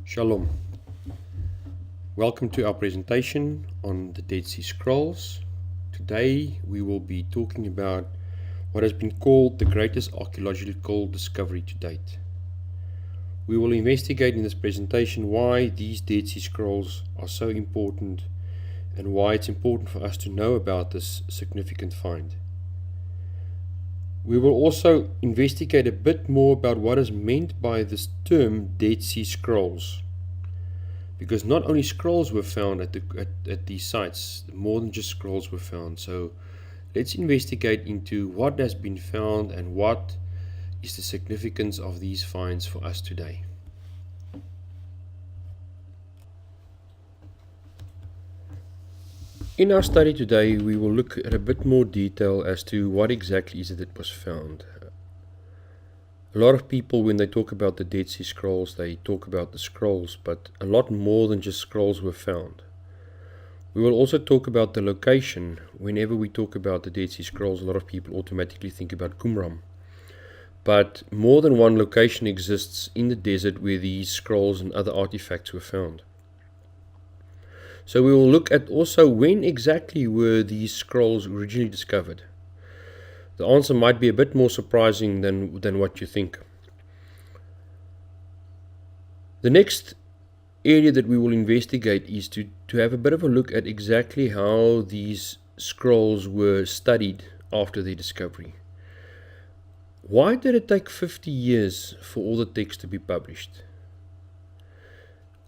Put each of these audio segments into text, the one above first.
Shalom. Welcome to our presentation on the Dead Sea Scrolls. Today we will be talking about what has been called the greatest archaeological discovery to date. We will investigate in this presentation why these Dead Sea Scrolls are so important and why it's important for us to know about this significant find. We will also investigate a bit more about what is meant by this term Dead Sea Scrolls. Because not only scrolls were found at these sites, more than just scrolls were found. So let's investigate into what has been found and what is the significance of these finds for us today. In our study today, we will look at a bit more detail as to what exactly is it that was found. A lot of people, when they talk about the Dead Sea Scrolls, they talk about the scrolls, but a lot more than just scrolls were found. We will also talk about the location. Whenever we talk about the Dead Sea Scrolls, a lot of people automatically think about Qumran. But more than one location exists in the desert where these scrolls and other artifacts were found. So we will look at also when exactly were these scrolls originally discovered. The answer might be a bit more surprising than what you think. The next area that we will investigate is to have a bit of a look at exactly how these scrolls were studied after their discovery. Why did it take 50 years for all the texts to be published?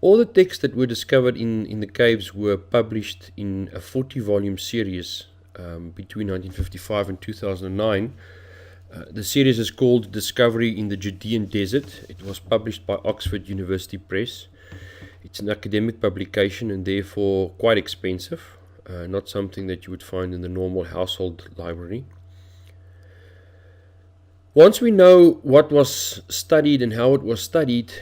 All the texts that were discovered in the caves were published in a 40-volume series between 1955 and 2009. The series is called Discovery in the Judean Desert. It was published by Oxford University Press. It's an academic publication and therefore quite expensive, not something that you would find in the normal household library. Once we know what was studied and how it was studied,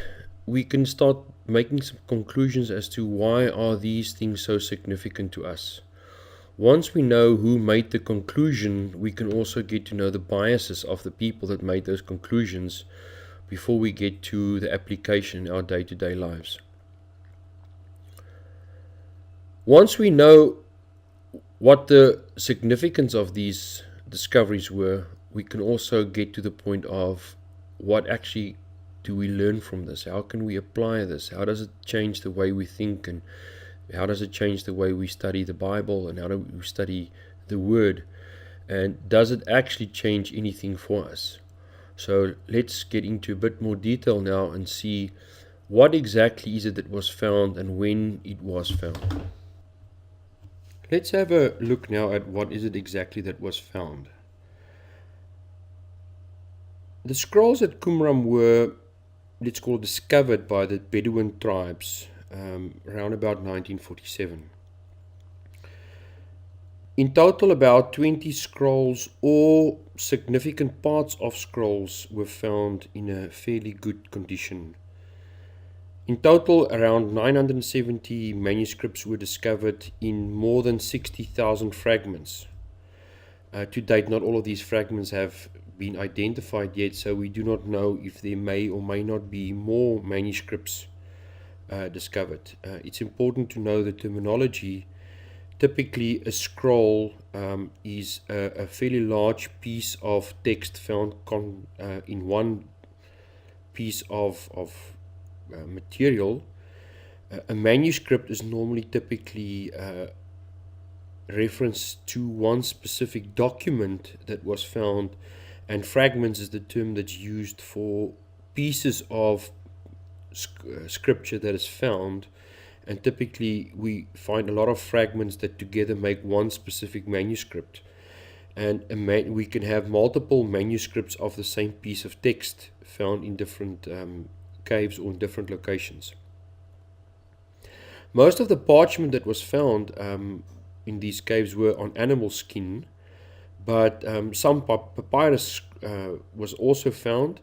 we can start making some conclusions as to why are these things so significant to us. Once we know who made the conclusion, we can also get to know the biases of the people that made those conclusions before we get to the application in our day-to-day lives. Once we know what the significance of these discoveries were, we can also get to the point of what actually do we learn from this? How can we apply this? How does it change the way we think, and how does it change the way we study the Bible, and how do we study the Word? And does it actually change anything for us? So let's get into a bit more detail now and see what exactly is it that was found and when it was found. Let's have a look now at what is it exactly that was found. The scrolls at Qumran were, let's call it, discovered by the Bedouin tribes around about 1947. In total, about 20 scrolls or significant parts of scrolls were found in a fairly good condition. In total, around 970 manuscripts were discovered in more than 60,000 fragments. To date, not all of these fragments have been identified yet, so we do not know if there may or may not be more manuscripts discovered. It's important to know the terminology. Typically, a scroll is a fairly large piece of text found in one piece of material. A manuscript is normally typically reference to one specific document that was found, and fragments is the term that's used for pieces of scripture that is found. And typically we find a lot of fragments that together make one specific manuscript, and we can have multiple manuscripts of the same piece of text found in different caves or in different locations. Most of the parchment that was found in these caves were on animal skin, but some papyrus was also found,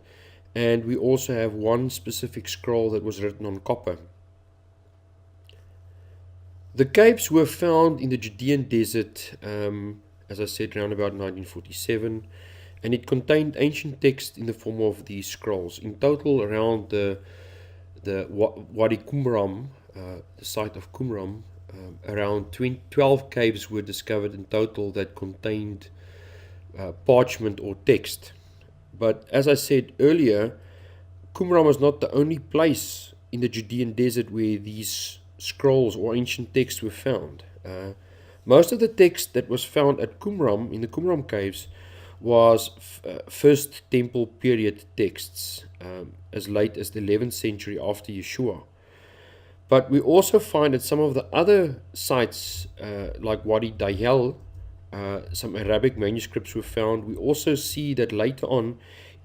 and we also have one specific scroll that was written on copper. The caves were found in the Judean Desert, as I said, around about 1947, and it contained ancient text in the form of these scrolls. In total, around the the Wadi Qumran, the site of Qumran, around 12 caves were discovered in total that contained parchment or text. But as I said earlier, Qumran was not the only place in the Judean desert where these scrolls or ancient texts were found. Most of the text that was found at Qumran, in the Qumran caves, was First Temple period texts, as late as the 11th century after Yeshua. But we also find at some of the other sites, like Wadi Dayal, some Arabic manuscripts were found. We also see that later on,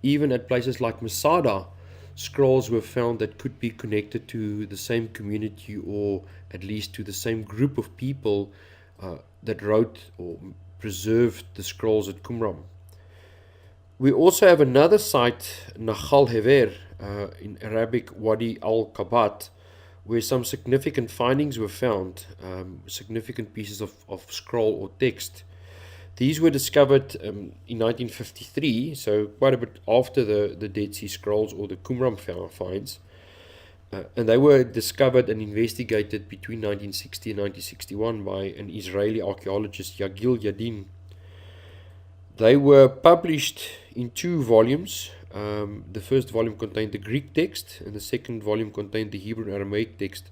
even at places like Masada, scrolls were found that could be connected to the same community, or at least to the same group of people that wrote or preserved the scrolls at Qumran. We also have another site, Nakhal Hever, in Arabic Wadi al-Kabat, where some significant findings were found, significant pieces of scroll or text. These were discovered in 1953, so quite a bit after the Dead Sea Scrolls or the Qumran finds. And they were discovered and investigated between 1960 and 1961 by an Israeli archaeologist, Yagil Yadin. They were published in 2 volumes. The first volume contained the Greek text, and the second volume contained the Hebrew and Aramaic text,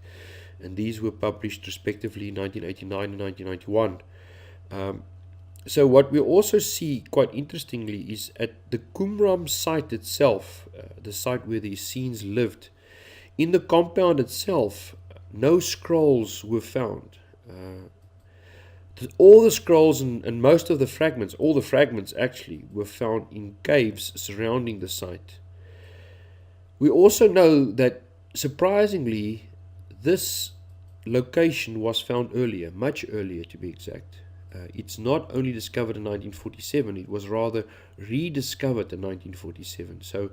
and these were published respectively in 1989 and 1991. So what we also see, quite interestingly, is at the Qumran site itself, the site where the Essenes lived, in the compound itself, no scrolls were found. All the scrolls and most of the fragments, all the fragments actually, were found in caves surrounding the site. We also know that, surprisingly, this location was found earlier, much earlier to be exact. It's not only discovered in 1947, it was rather rediscovered in 1947. So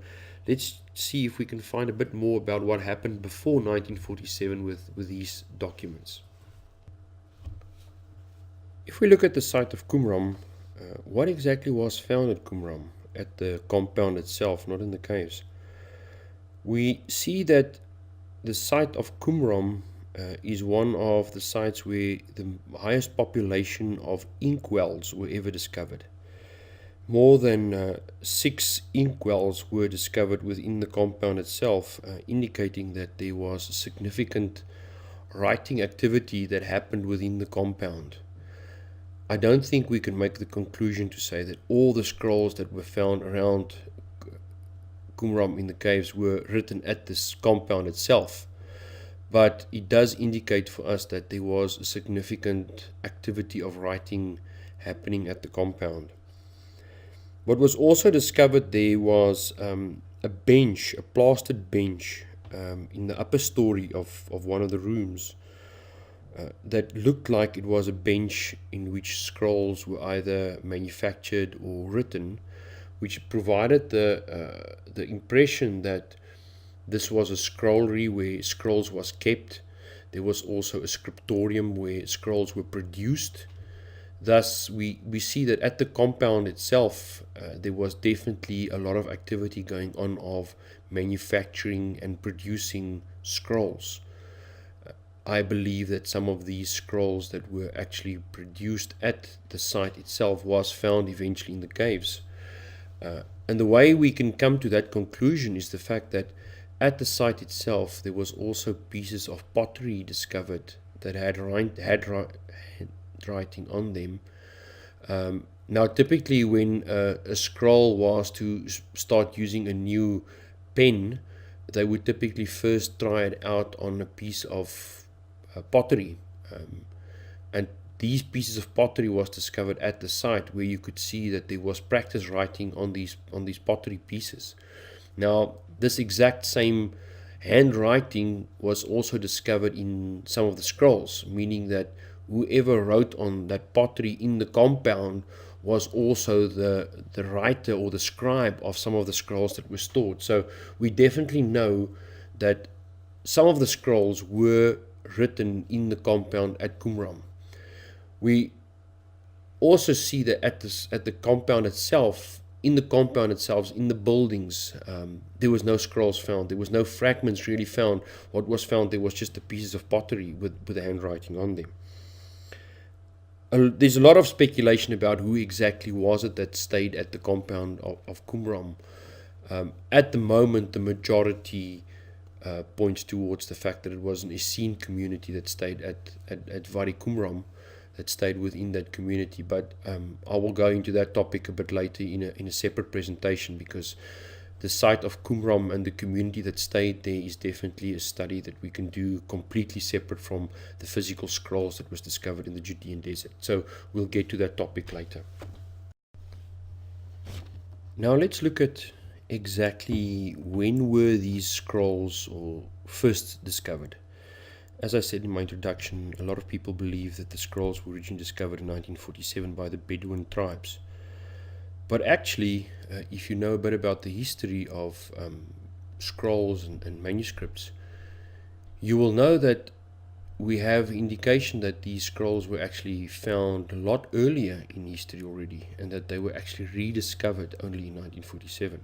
let's see if we can find a bit more about what happened before 1947 with these documents. If we look at the site of Qumran, what exactly was found at Qumran, at the compound itself, not in the caves? We see that the site of Qumran is one of the sites where the highest population of inkwells were ever discovered. More than 6 inkwells were discovered within the compound itself, indicating that there was significant writing activity that happened within the compound. I don't think we can make the conclusion to say that all the scrolls that were found around Qumran in the caves were written at this compound itself, but it does indicate for us that there was a significant activity of writing happening at the compound. What was also discovered there was a bench, a plastered bench, in the upper story of one of the rooms, that looked like it was a bench in which scrolls were either manufactured or written, which provided the impression that this was a scrollery where scrolls was kept. There was also a scriptorium where scrolls were produced. Thus, we see that at the compound itself, there was definitely a lot of activity going on of manufacturing and producing scrolls. I believe that some of these scrolls that were actually produced at the site itself was found eventually in the caves. And the way we can come to that conclusion is the fact that at the site itself there was also pieces of pottery discovered that had writing on them. Now typically when a scroll was to start using a new pen, they would typically first try it out on a piece of pottery, and these pieces of pottery was discovered at the site, where you could see that there was practice writing on these pottery pieces. Now this exact same handwriting was also discovered in some of the scrolls, meaning that whoever wrote on that pottery in the compound was also the writer or the scribe of some of the scrolls that were stored. So we definitely know that some of the scrolls were written in the compound at Qumran. We also see that at the compound itself, in the compound itself, in the buildings, there was no scrolls found. There was no fragments really found. What was found, there was just the pieces of pottery with the handwriting on them. There's a lot of speculation about who exactly was it that stayed at the compound of Qumran. At the moment, the majority points towards the fact that it was an Essene community that stayed at Wadi Qumran, that stayed within that community. But I will go into that topic a bit later in a separate presentation, because the site of Qumran and the community that stayed there is definitely a study that we can do completely separate from the physical scrolls that was discovered in the Judean desert. So we'll get to that topic later. Now let's look at exactly when were these scrolls or first discovered. As I said in my introduction, a lot of people believe that the scrolls were originally discovered in 1947 by the Bedouin tribes. But actually, if you know a bit about the history of scrolls and manuscripts, you will know that we have indication that these scrolls were actually found a lot earlier in history already, and that they were actually rediscovered only in 1947.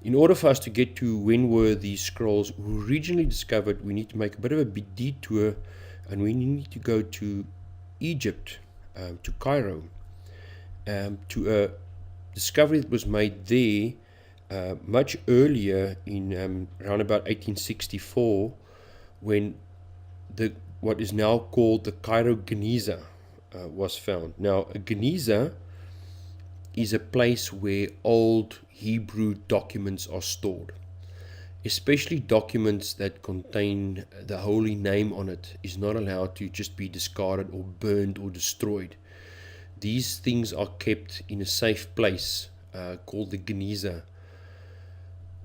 In order for us to get to when were these scrolls originally discovered, we need to make a bit of a detour, and we need to go to Egypt, to Cairo, to a discovery that was made there much earlier in around about 1864, when what is now called the Cairo Geniza was found. Now, a Geniza is a place where old Hebrew documents are stored, especially documents that contain the holy name on it is not allowed to just be discarded or burned or destroyed. These things are kept in a safe place called the Geniza.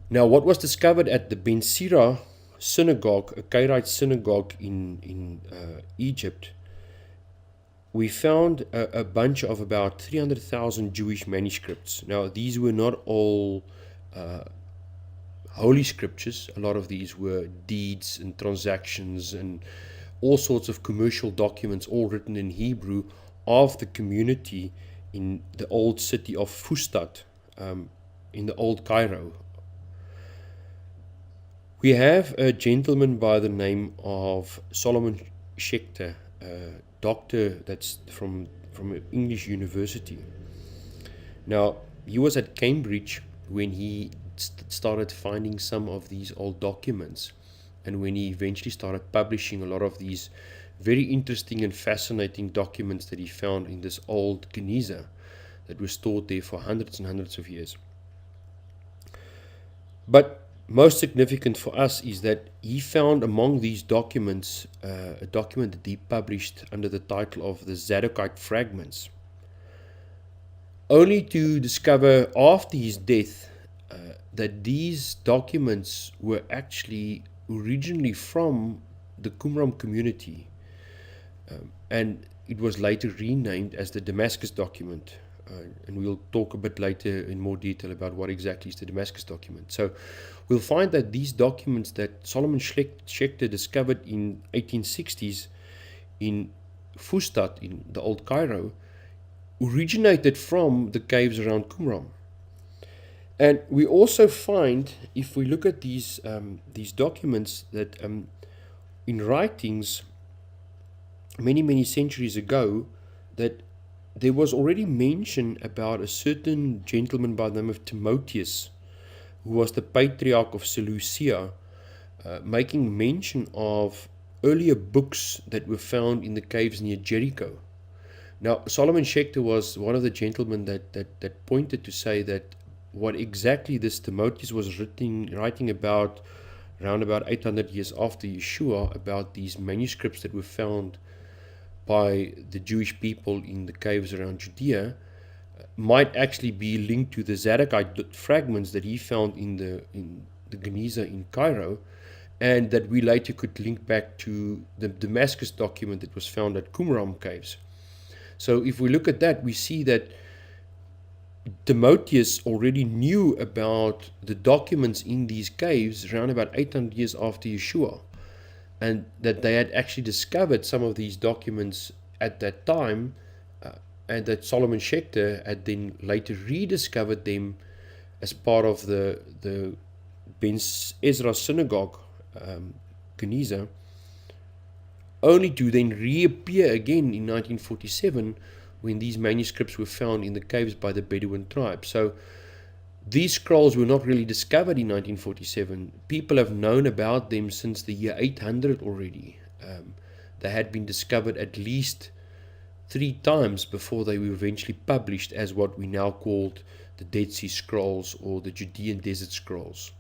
Now, what was discovered at the Ben Sira synagogue, a Cairite synagogue in Egypt, we found a bunch of about 300,000 Jewish manuscripts. Now, these were not all holy scriptures. A lot of these were deeds and transactions and all sorts of commercial documents, all written in Hebrew, of the community in the old city of Fustat, in the old Cairo. We have a gentleman by the name of Solomon Schechter, a doctor that's from an English university. Now, he was at Cambridge when he started finding some of these old documents, and when he eventually started publishing a lot of these very interesting and fascinating documents that he found in this old Geniza that was stored there for hundreds and hundreds of years. But most significant for us is that he found among these documents a document that he published under the title of the Zadokite Fragments, only to discover after his death that these documents were actually originally from the Qumran community, and it was later renamed as the Damascus document. And we'll talk a bit later in more detail about what exactly is the Damascus document. So we'll find that these documents that Solomon Schechter discovered in 1860s in Fustat, in the old Cairo, originated from the caves around Qumran. And we also find, if we look at these documents, that in writings many centuries ago, that there was already mention about a certain gentleman by the name of Timotheus, who was the patriarch of Seleucia, making mention of earlier books that were found in the caves near Jericho. Now, Solomon Schechter was one of the gentlemen that pointed to say that what exactly this Timotheus was writing about around about 800 years after Yeshua, about these manuscripts that were found by the Jewish people in the caves around Judea, might actually be linked to the Zadokite fragments that he found in the Geniza in Cairo, and that we later could link back to the Damascus document that was found at Qumran caves. So if we look at that, we see that Timotheus already knew about the documents in these caves around about 800 years after Yeshua, and that they had actually discovered some of these documents at that time and that Solomon Schechter had then later rediscovered them as part of the Ben Ezra synagogue, Geniza, only to then reappear again in 1947 when these manuscripts were found in the caves by the Bedouin tribe. So these scrolls were not really discovered in 1947. People have known about them since the year 800 already. They had been discovered at least 3 times before they were eventually published as what we now called the Dead Sea Scrolls or the Judean Desert Scrolls.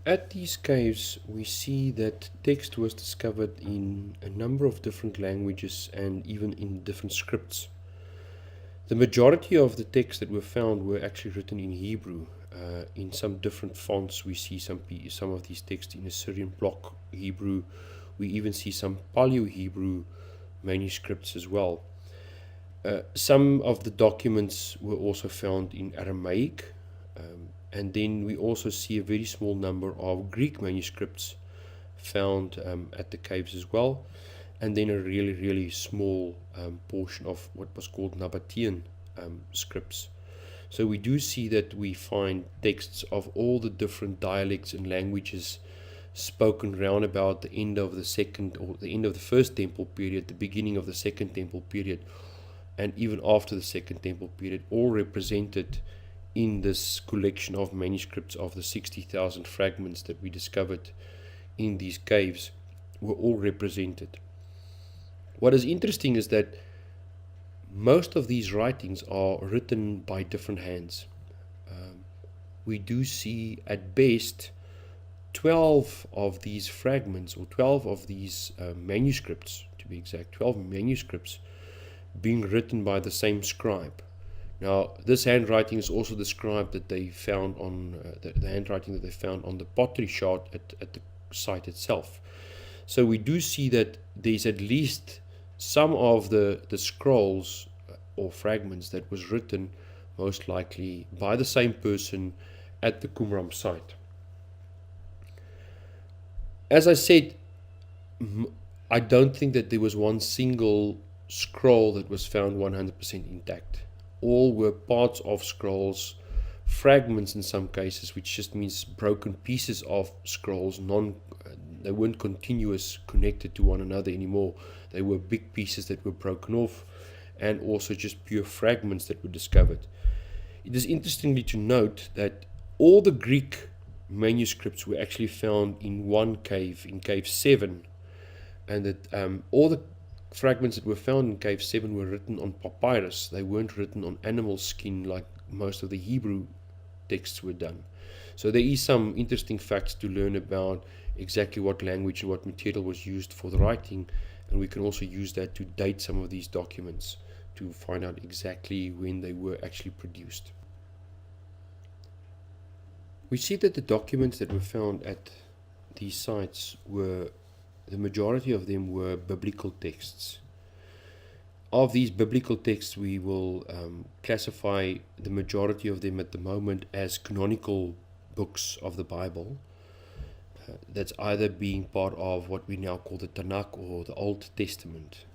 At these caves, we see that text was discovered in a number of different languages and even in different scripts. The majority of the texts that were found were actually written in Hebrew. In some different fonts, we see some of these texts in Assyrian block Hebrew. We even see some Paleo-Hebrew manuscripts as well. Some of the documents were also found in Aramaic. And then we also see a very small number of Greek manuscripts found at the caves as well, and then a really small portion of what was called Nabatean scripts. So we do see that we find texts of all the different dialects and languages spoken round about the end of the second or the end of the first temple period, the beginning of the second temple period, and even after the second temple period, all represented in this collection of manuscripts of the 60,000 fragments that we discovered in these caves were all represented. What is interesting is that most of these writings are written by different hands. We do see at best 12 of these fragments, or 12 of these manuscripts, to be exact, 12 manuscripts being written by the same scribe. Now, this handwriting is also the scribe that they found on the handwriting that they found on the pottery shard at the site itself. So we do see that there's at least some of the scrolls or fragments that was written most likely by the same person at the Qumran site. As I said, I don't think that there was one single scroll that was found 100% intact. All were parts of scrolls, fragments in some cases, which just means broken pieces of scrolls. They weren't continuous, connected to one another anymore. They were big pieces that were broken off, and also just pure fragments that were discovered. It is interestingly to note that all the Greek manuscripts were actually found in one cave, in Cave 7, and that all the fragments that were found in Cave 7 were written on papyrus. They weren't written on animal skin like most of the Hebrew texts were done. So there is some interesting facts to learn about exactly what language and what material was used for the writing, and we can also use that to date some of these documents to find out exactly when they were actually produced. We see that the documents that were found at these sites were, the majority of them were biblical texts. Of these biblical texts, we will classify the majority of them at the moment as canonical books of the Bible. That's either being part of what we now call the Tanakh or the Old Testament.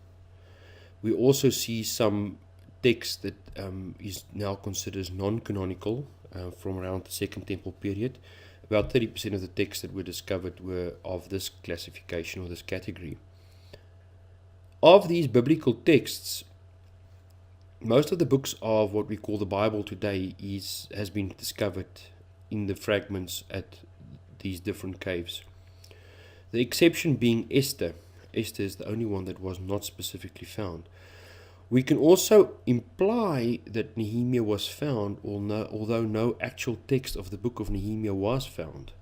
We also see some text that is now considered non-canonical from around the Second Temple period. About 30% of the texts that were discovered were of this classification or this category. Of these biblical texts, most of the books of what we call the Bible today has been discovered in the fragments at these different caves. The exception being Esther. Esther is the only one that was not specifically found. We can also imply that Nehemiah was found, although no actual text of the book of Nehemiah was found.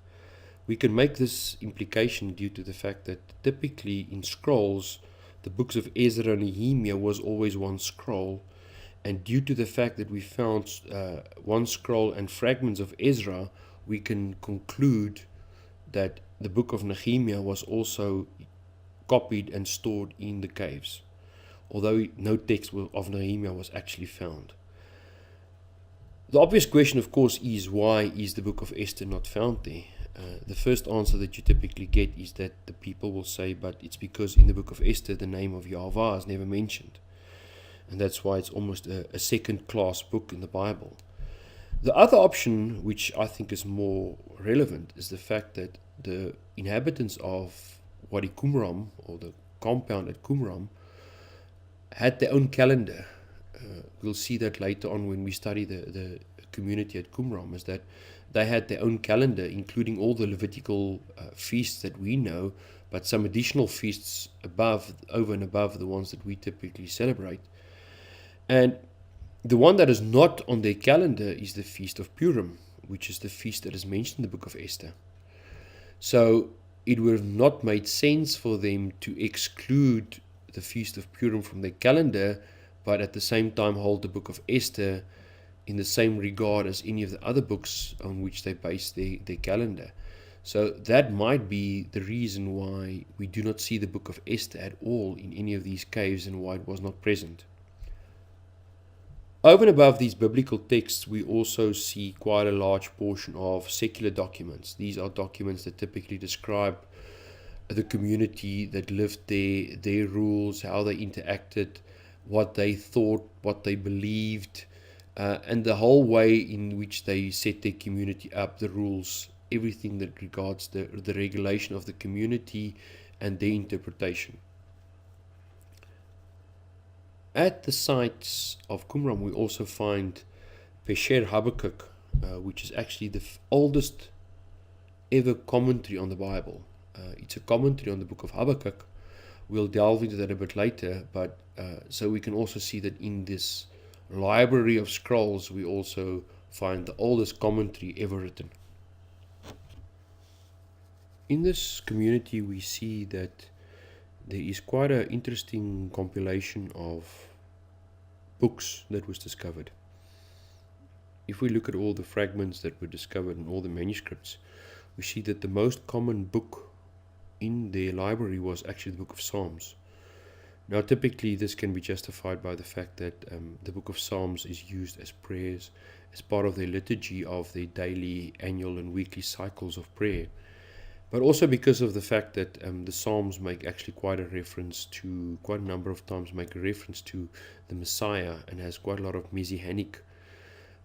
We can make this implication due to the fact that typically in scrolls, the books of Ezra and Nehemiah was always one scroll, and due to the fact that we found one scroll and fragments of Ezra, we can conclude that the book of Nehemiah was also copied and stored in the caves, although no text of Nehemiah was actually found. The obvious question, of course, is why is the book of Esther not found there? the first answer that you typically get is that the people will say, but it's because in the book of Esther the name of Yahweh is never mentioned. And that's why it's almost a second-class book in the Bible. The other option, which I think is more relevant, is the fact that the inhabitants of Wadi Qumran, or the compound at Qumran, had their own calendar. We'll see that later on when we study the community at Qumran, is that they had their own calendar, including all the Levitical feasts that we know, but some additional feasts over and above the ones that we typically celebrate. And the one that is not on their calendar is the Feast of Purim, which is the feast that is mentioned in the book of Esther. So it would have not made sense for them to exclude the Feast of Purim from their calendar, but at the same time hold the book of Esther in the same regard as any of the other books on which they base their calendar. So that might be the reason why we do not see the book of Esther at all in any of these caves and why it was not present. Over and above these biblical texts, we also see quite a large portion of secular documents. These are documents that typically describe the community that lived there, their rules, how they interacted, what they thought, what they believed, and the whole way in which they set their community up, the rules, everything that regards the regulation of the community and their interpretation. At the sites of Qumran, we also find Pesher Habakkuk, which is actually the oldest ever commentary on the Bible. It's a commentary on the book of Habakkuk. We'll delve into that a bit later, but so we can also see that in this library of scrolls, we also find the oldest commentary ever written. In this community, we see that there is quite an interesting compilation of books that was discovered. If we look at all the fragments that were discovered and all the manuscripts, we see that the most common book in their library was actually the book of Psalms. Now, typically this can be justified by the fact that the book of Psalms is used as prayers, as part of their liturgy of their daily, annual and weekly cycles of prayer. But also because of the fact that the Psalms make actually quite a number of times make a reference to the Messiah, and has quite a lot of messianic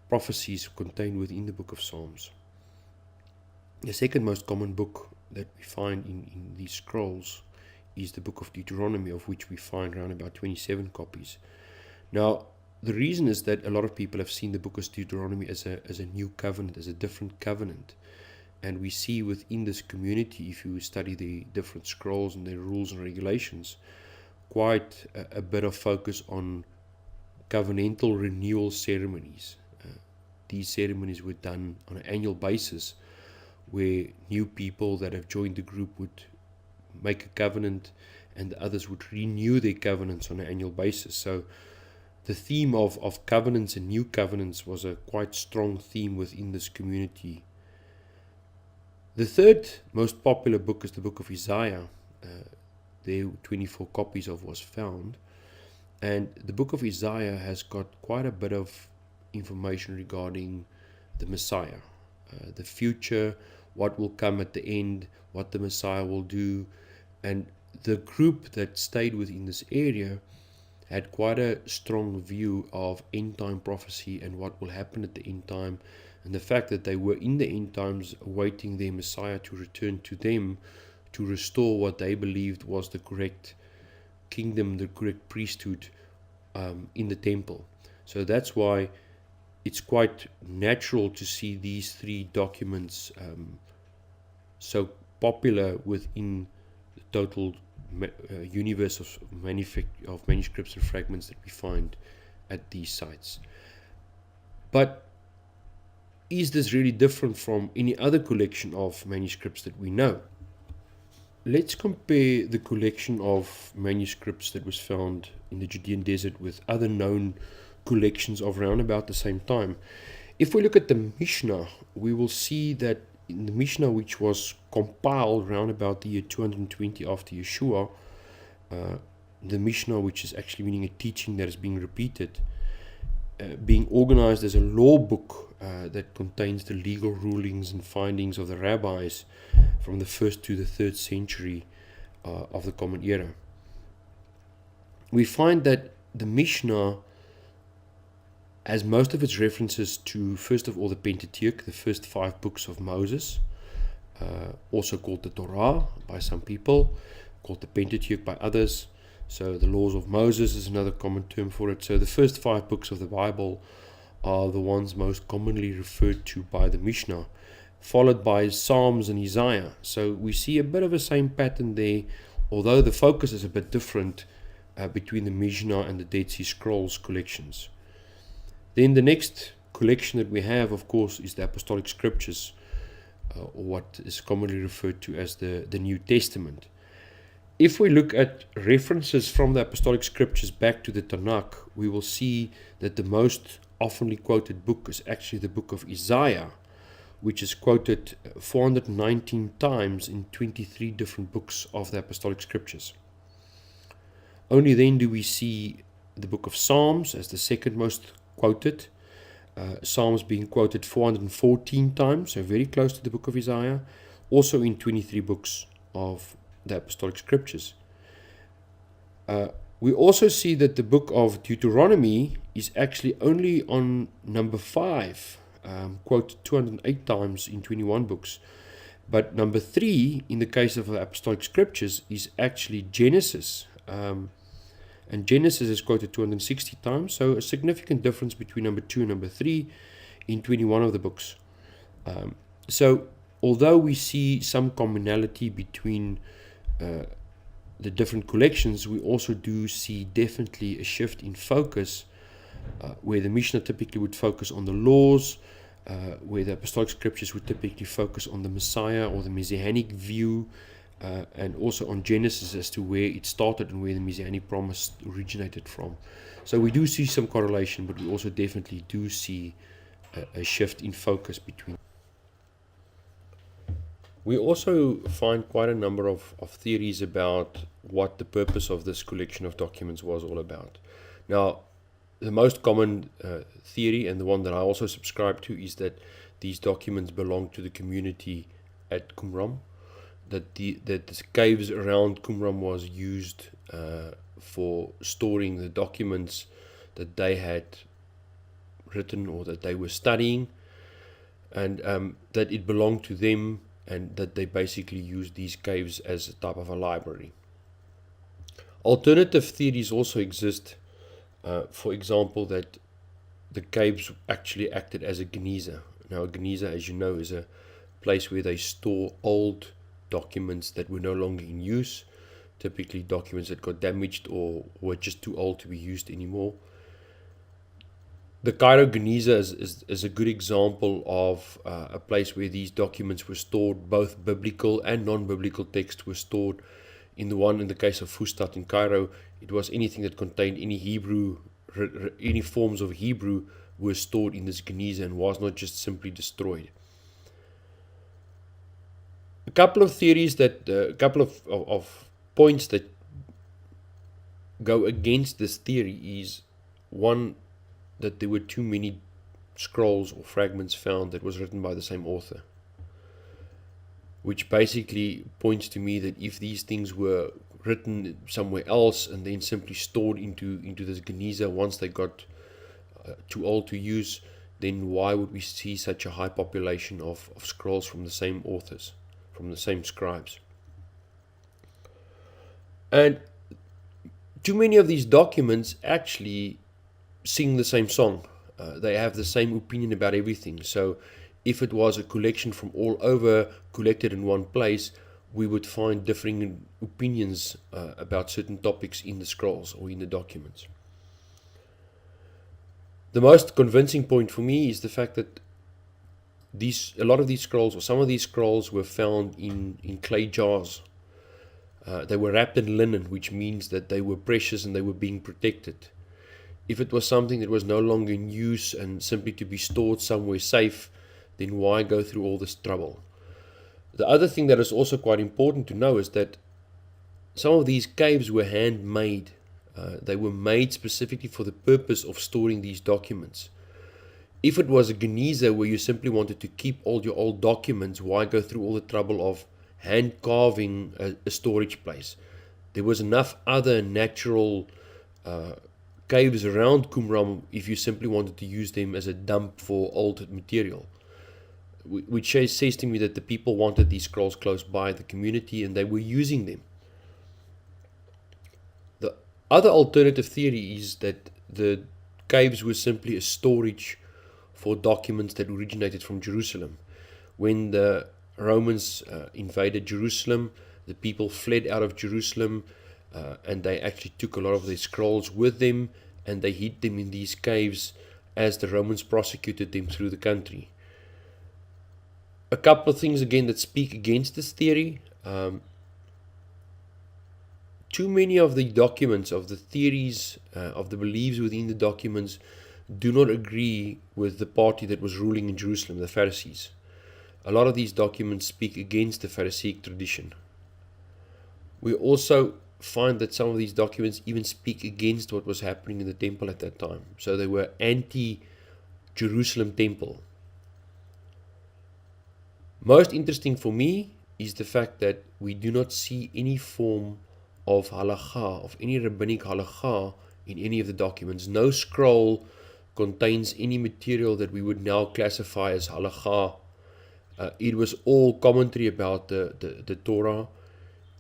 prophecies contained within the book of Psalms. The second most common book that we find in these scrolls is the book of Deuteronomy, of which we find around about 27 copies. Now, the reason is that a lot of people have seen the book of Deuteronomy as a new covenant, as a different covenant. And we see within this community, if you study the different scrolls and their rules and regulations, quite a bit of focus on covenantal renewal ceremonies. These ceremonies were done on an annual basis, where new people that have joined the group would make a covenant and the others would renew their covenants on an annual basis. So the theme of covenants and new covenants was a quite strong theme within this community. The third most popular book is the book of Isaiah. There 24 copies of was found. And the book of Isaiah has got quite a bit of information regarding the Messiah, the future, what will come at the end, what the Messiah will do. And the group that stayed within this area had quite a strong view of end time prophecy and what will happen at the end time, and the fact that they were in the end times awaiting their Messiah to return to them to restore what they believed was the correct kingdom, the correct priesthood in the temple. So that's why it's quite natural to see these three documents so popular within the total universe of manuscripts and fragments that we find at these sites. But is this really different from any other collection of manuscripts that we know? Let's compare the collection of manuscripts that was found in the Judean desert with other known collections of around about the same time. If we look at the Mishnah, we will see that in the Mishnah, which was compiled around about the year 220 after Yeshua, the Mishnah, which is actually meaning a teaching that is being repeated, being organized as a law book that contains the legal rulings and findings of the rabbis from the 1st to the 3rd century of the Common Era. We find that the Mishnah has most of its references to, first of all, the Pentateuch, the first 5 books of Moses, also called the Torah by some people, called the Pentateuch by others. So the laws of Moses is another common term for it. So the first 5 books of the Bible are the ones most commonly referred to by the Mishnah, followed by Psalms and Isaiah. So we see a bit of the same pattern there, although the focus is a bit different between the Mishnah and the Dead Sea Scrolls collections. Then the next collection that we have, of course, is the Apostolic Scriptures, or what is commonly referred to as the New Testament. If we look at references from the Apostolic Scriptures back to the Tanakh, we will see that the most oftenly quoted book is actually the book of Isaiah, which is quoted 419 times in 23 different books of the Apostolic Scriptures. Only then do we see the book of Psalms as the second most quoted, Psalms being quoted 414 times, so very close to the book of Isaiah, also in 23 books of the Apostolic Scriptures. We also see that the book of Deuteronomy is actually only on number 5, quoted 208 times in 21 books. But number 3, in the case of the Apostolic Scriptures, is actually Genesis. And Genesis is quoted 260 times, so a significant difference between number 2 and number 3 in 21 of the books. So although we see some commonality between the different collections, we also do see definitely a shift in focus, where the Mishnah typically would focus on the laws, where the Apostolic Scriptures would typically focus on the Messiah or the Messianic view, and also on Genesis as to where it started and where the Messianic promise originated from. So we do see some correlation, but we also definitely do see a shift in focus between. We also find quite a number of theories about what the purpose of this collection of documents was all about. Now, the most common theory, and the one that I also subscribe to, is that these documents belong to the community at Qumran, that the caves around Qumran was used for storing the documents that they had written or that they were studying, and that it belonged to them, and that they basically used these caves as a type of a library. Alternative theories also exist, for example, that the caves actually acted as a geniza. Now, a geniza, as you know, is a place where they store old documents that were no longer in use, typically documents that got damaged or were just too old to be used anymore. The Cairo Geniza is a good example of a place where these documents were stored. Both biblical and non-biblical texts were stored. In the case of Fustat in Cairo, it was anything that contained any Hebrew, any forms of Hebrew were stored in this Geniza and was not just simply destroyed. A couple of theories a couple of points that go against this theory is, one, that there were too many scrolls or fragments found that was written by the same author, which basically points to me that if these things were written somewhere else and then simply stored into this Geniza once they got too old to use, then why would we see such a high population of scrolls from the same authors, from the same scribes? And too many of these documents actually sing the same song. They have the same opinion about everything. So if it was a collection from all over collected in one place, we would find differing opinions about certain topics in the scrolls or in the documents. The most convincing point for me is the fact that a lot of these scrolls, or some of these scrolls, were found in clay jars. They were wrapped in linen, which means that they were precious and they were being protected. If it was something that was no longer in use and simply to be stored somewhere safe, then why go through all this trouble? The other thing that is also quite important to know is that some of these caves were handmade. They were made specifically for the purpose of storing these documents. If it was a Geniza where you simply wanted to keep all your old documents, why go through all the trouble of hand carving a storage place? There was enough other natural caves around Qumran if you simply wanted to use them as a dump for old material. Which says to me that the people wanted these scrolls close by the community and they were using them. The other alternative theory is that the caves were simply a storage for documents that originated from Jerusalem. When the Romans invaded Jerusalem, the people fled out of Jerusalem and they actually took a lot of their scrolls with them and they hid them in these caves as the Romans prosecuted them through the country. A couple of things again that speak against this theory. Too many of the documents, of the theories, of the beliefs within the documents do not agree with the party that was ruling in Jerusalem, the Pharisees. A lot of these documents speak against the Pharisaic tradition. We also find that some of these documents even speak against what was happening in the temple at that time. So they were anti-Jerusalem temple. Most interesting for me is the fact that we do not see any form of halakha, of any rabbinic halakha in any of the documents. No scroll contains any material that we would now classify as halakha. It was all commentary about the Torah.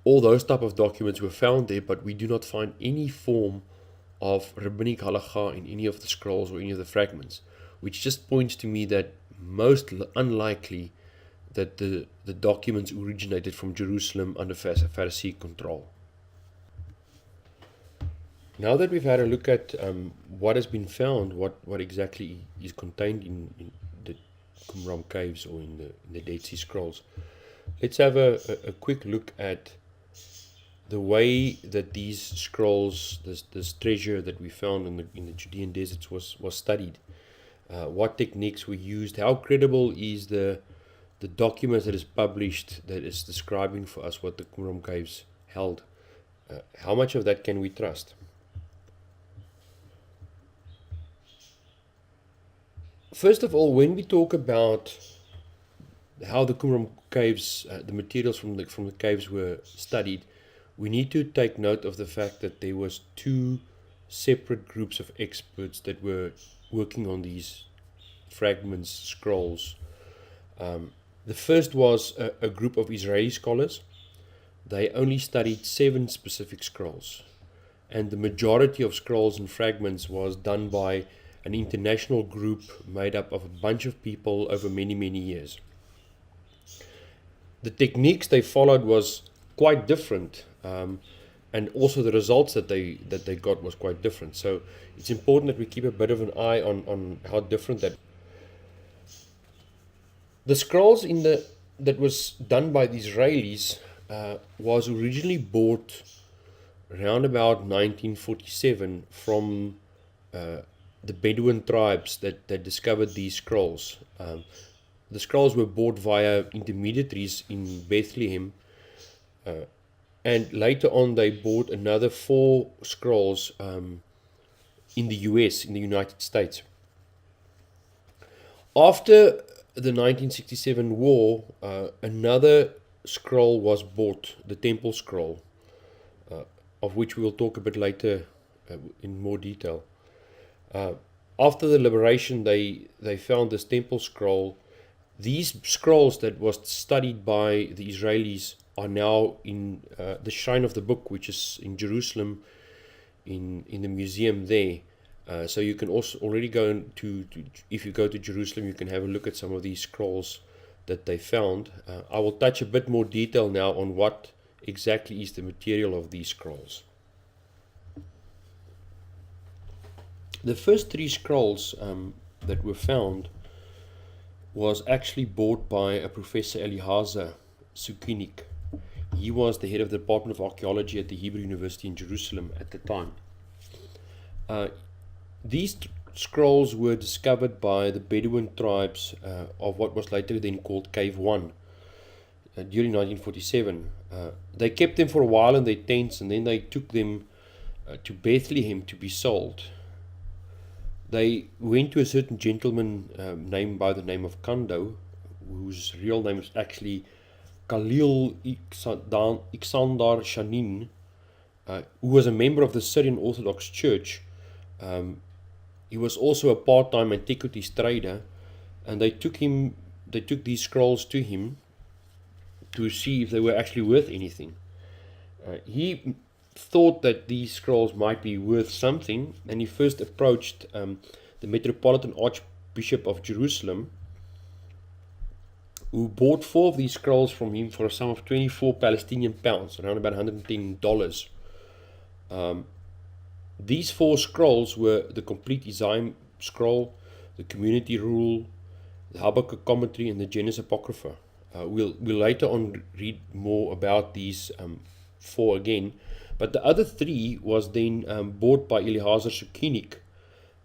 All those type of documents were found there, but we do not find any form of rabbinic halakha in any of the scrolls or any of the fragments, which just points to me that most unlikely that the documents originated from Jerusalem under Pharisee control. Now that we've had a look at what has been found, what exactly is contained in the Qumran caves or in the Dead Sea Scrolls, let's have a quick look at the way that these scrolls, this treasure that we found in the Judean deserts was studied. What techniques were used, how credible is the document that is published that is describing for us what the Qumran caves held. How much of that can we trust? First of all, when we talk about how the Qumran caves, the materials from the caves were studied, we need to take note of the fact that there was two separate groups of experts that were working on these fragments, scrolls. The first was a group of Israeli scholars. They only studied 7 specific scrolls, and the majority of scrolls and fragments was done by an international group made up of a bunch of people over many years. The techniques they followed was quite different, and also the results that they got was quite different. So it's important that we keep a bit of an eye on how different that. The scrolls that was done by the Israelis was originally bought around about 1947 from the Bedouin tribes that discovered these scrolls. The scrolls were bought via intermediaries in Bethlehem, and later on they bought another 4 scrolls in the US, in the United States. After the 1967 war, another scroll was bought, the Temple Scroll, of which we will talk a bit later in more detail. After the liberation, they found this Temple Scroll. These scrolls that was studied by the Israelis are now in the Shrine of the Book, which is in Jerusalem, in the museum there. So you can also already go to if you go to Jerusalem, you can have a look at some of these scrolls that they found. I will touch a bit more detail now on what exactly is the material of these scrolls. The first 3 scrolls that were found was actually bought by a Professor Eliezer Sukenik. He was the head of the Department of Archaeology at the Hebrew University in Jerusalem at the time. These scrolls were discovered by the Bedouin tribes of what was later then called Cave 1 during 1947. They kept them for a while in their tents, and then they took them to Bethlehem to be sold. They went to a certain gentleman named by the name of Kando, whose real name is actually Khalil Iksandar Shanin, who was a member of the Syrian Orthodox Church. He was also a part-time antiquities trader, and they took these scrolls to him to see if they were actually worth anything. He thought that these scrolls might be worth something, and he first approached the Metropolitan Archbishop of Jerusalem, who bought 4 of these scrolls from him for a sum of 24 Palestinian pounds, around about $110. These 4 scrolls were the complete Isaiah scroll, the community rule, the Habakkuk commentary, and the Genesis Apocrypha. We'll later on read more about these 4 again, but the other 3 was then bought by Eliezer Sukenik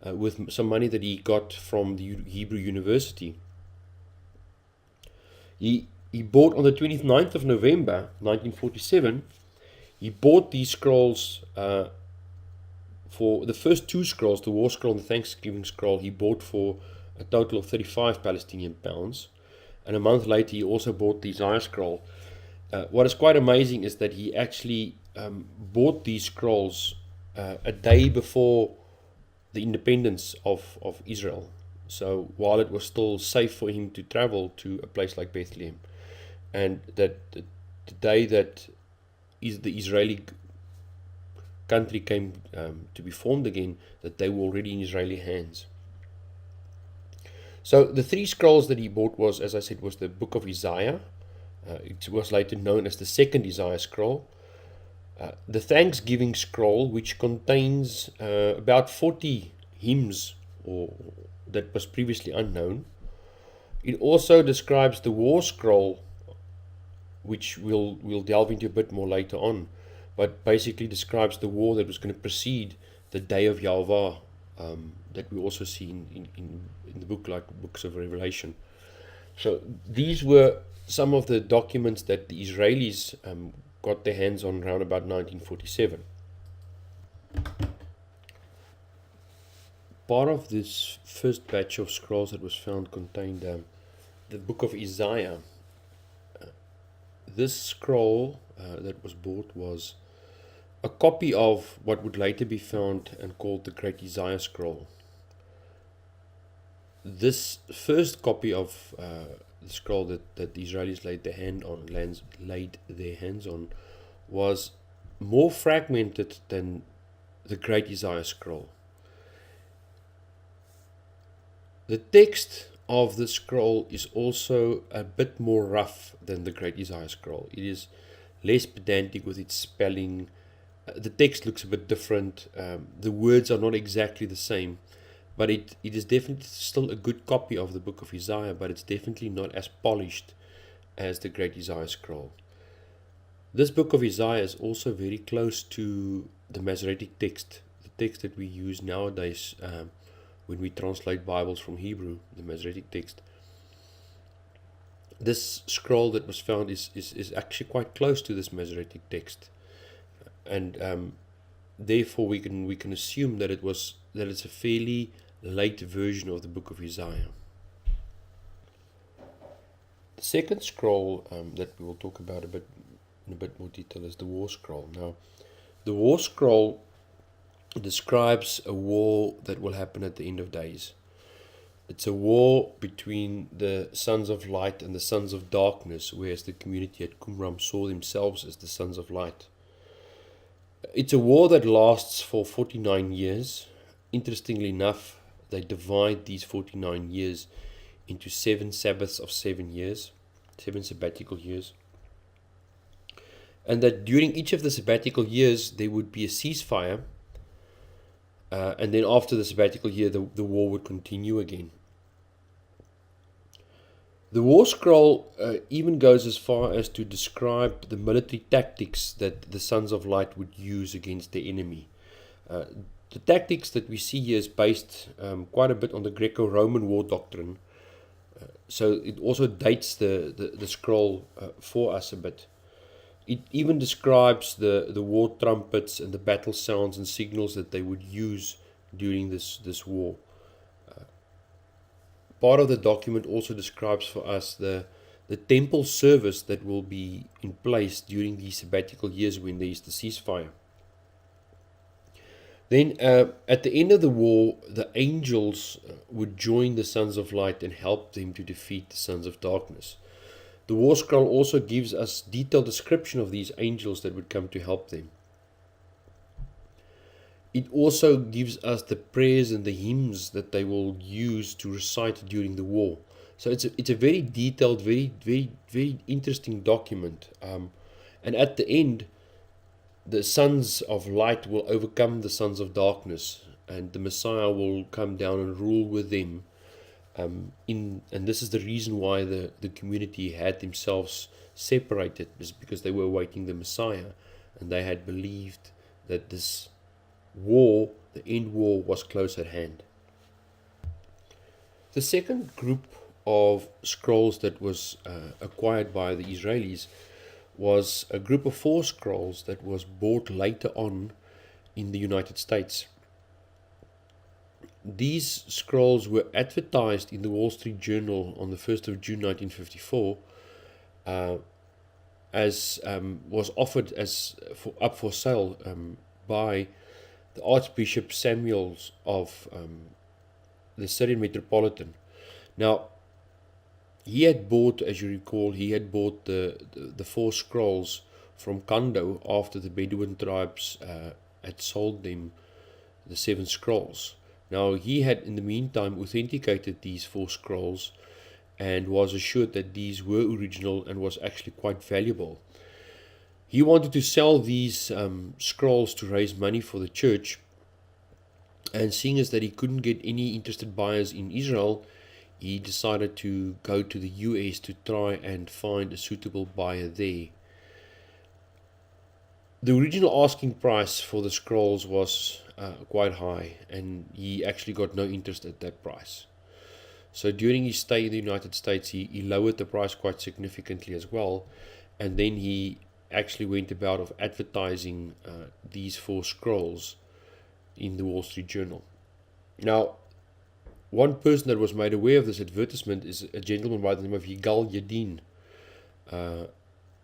with some money that he got from the Hebrew University. He bought on the 29th of November 1947, he bought these scrolls for the first 2 scrolls, the War Scroll and the Thanksgiving Scroll, he bought for a total of 35 Palestinian pounds. And a month later, he also bought the Isaiah Scroll. What is quite amazing is that he actually bought these scrolls a day before the independence of Israel. So while it was still safe for him to travel to a place like Bethlehem, and that the day that the Israeli country came to be formed again, that they were already in Israeli hands. So the 3 scrolls that he bought was, as I said, was the book of Isaiah. It was later known as the second Isaiah scroll. The Thanksgiving scroll, which contains about 40 hymns that was previously unknown. It also describes the War Scroll, which we'll delve into a bit more later on, but basically describes the war that was going to precede the Day of Yahweh, that we also see in the book, like books of Revelation. So these were some of the documents that the Israelis got their hands on around about 1947. Part of this first batch of scrolls that was found contained the book of Isaiah. This scroll that was bought was a copy of what would later be found and called the Great Isaiah Scroll. This first copy of the scroll that the Israelis laid their hands on was more fragmented than the Great Isaiah Scroll. The text of the scroll is also a bit more rough than the Great Isaiah Scroll. It is less pedantic with its spelling. The text looks a bit different. The words are not exactly the same, but it is definitely still a good copy of the book of Isaiah, but it's definitely not as polished as the Great Isaiah Scroll. This book of Isaiah is also very close to the Masoretic text, the text that we use nowadays when we translate Bibles from Hebrew, the Masoretic text. This scroll that was found is actually quite close to this Masoretic text, and therefore we can assume that it's a fairly late version of the book of Isaiah. The second scroll that we will talk about in a bit more detail is the War Scroll. Now, the War Scroll describes a war that will happen at the end of days. It's a war between the sons of light and the sons of darkness, whereas the community at Qumran saw themselves as the sons of light. It's a war that lasts for 49 years. Interestingly enough, they divide these 49 years into 7 Sabbaths of 7 years, 7 sabbatical years. And that during each of the sabbatical years, there would be a ceasefire. And then after the sabbatical year, the war would continue again. The War Scroll even goes as far as to describe the military tactics that the Sons of Light would use against the enemy. The tactics that we see here is based quite a bit on the Greco-Roman war doctrine. So it also dates the scroll for us a bit. It even describes the war trumpets and the battle sounds and signals that they would use during this war. part of the document also describes for us the temple service that will be in place during these sabbatical years when there is the ceasefire. Then at the end of the war, the angels would join the sons of light and help them to defeat the sons of darkness. The war scroll also gives us detailed description of these angels that would come to help them. It also gives us the prayers and the hymns that they will use to recite during the war. So it's a very detailed, very interesting document. And at the end, the sons of light will overcome the sons of darkness, and the Messiah will come down and rule with them. And this is the reason why the community had themselves separated, is because they were awaiting the Messiah, and they had believed that this war, the end war, was close at hand. The second group of scrolls that was acquired by the Israelis was a group of 4 scrolls that was bought later on in the United States. These scrolls were advertised in the Wall Street Journal on the 1st of June 1954 as was offered as up for sale by the Archbishop Samuels of the Syrian Metropolitan. Now, he had bought, as you recall, the 4 scrolls from Kando after the Bedouin tribes had sold them the 7 scrolls. Now, he had in the meantime authenticated these 4 scrolls and was assured that these were original and was actually quite valuable. He wanted to sell these scrolls to raise money for the church, and seeing as that he couldn't get any interested buyers in Israel, he decided to go to the US to try and find a suitable buyer there. The original asking price for the scrolls was quite high, and he actually got no interest at that price. So during his stay in the United States, he lowered the price quite significantly as well, and then he actually went about of advertising these 4 scrolls in the Wall Street Journal. Now, one person that was made aware of this advertisement is a gentleman by the name of Yigal Yadin, an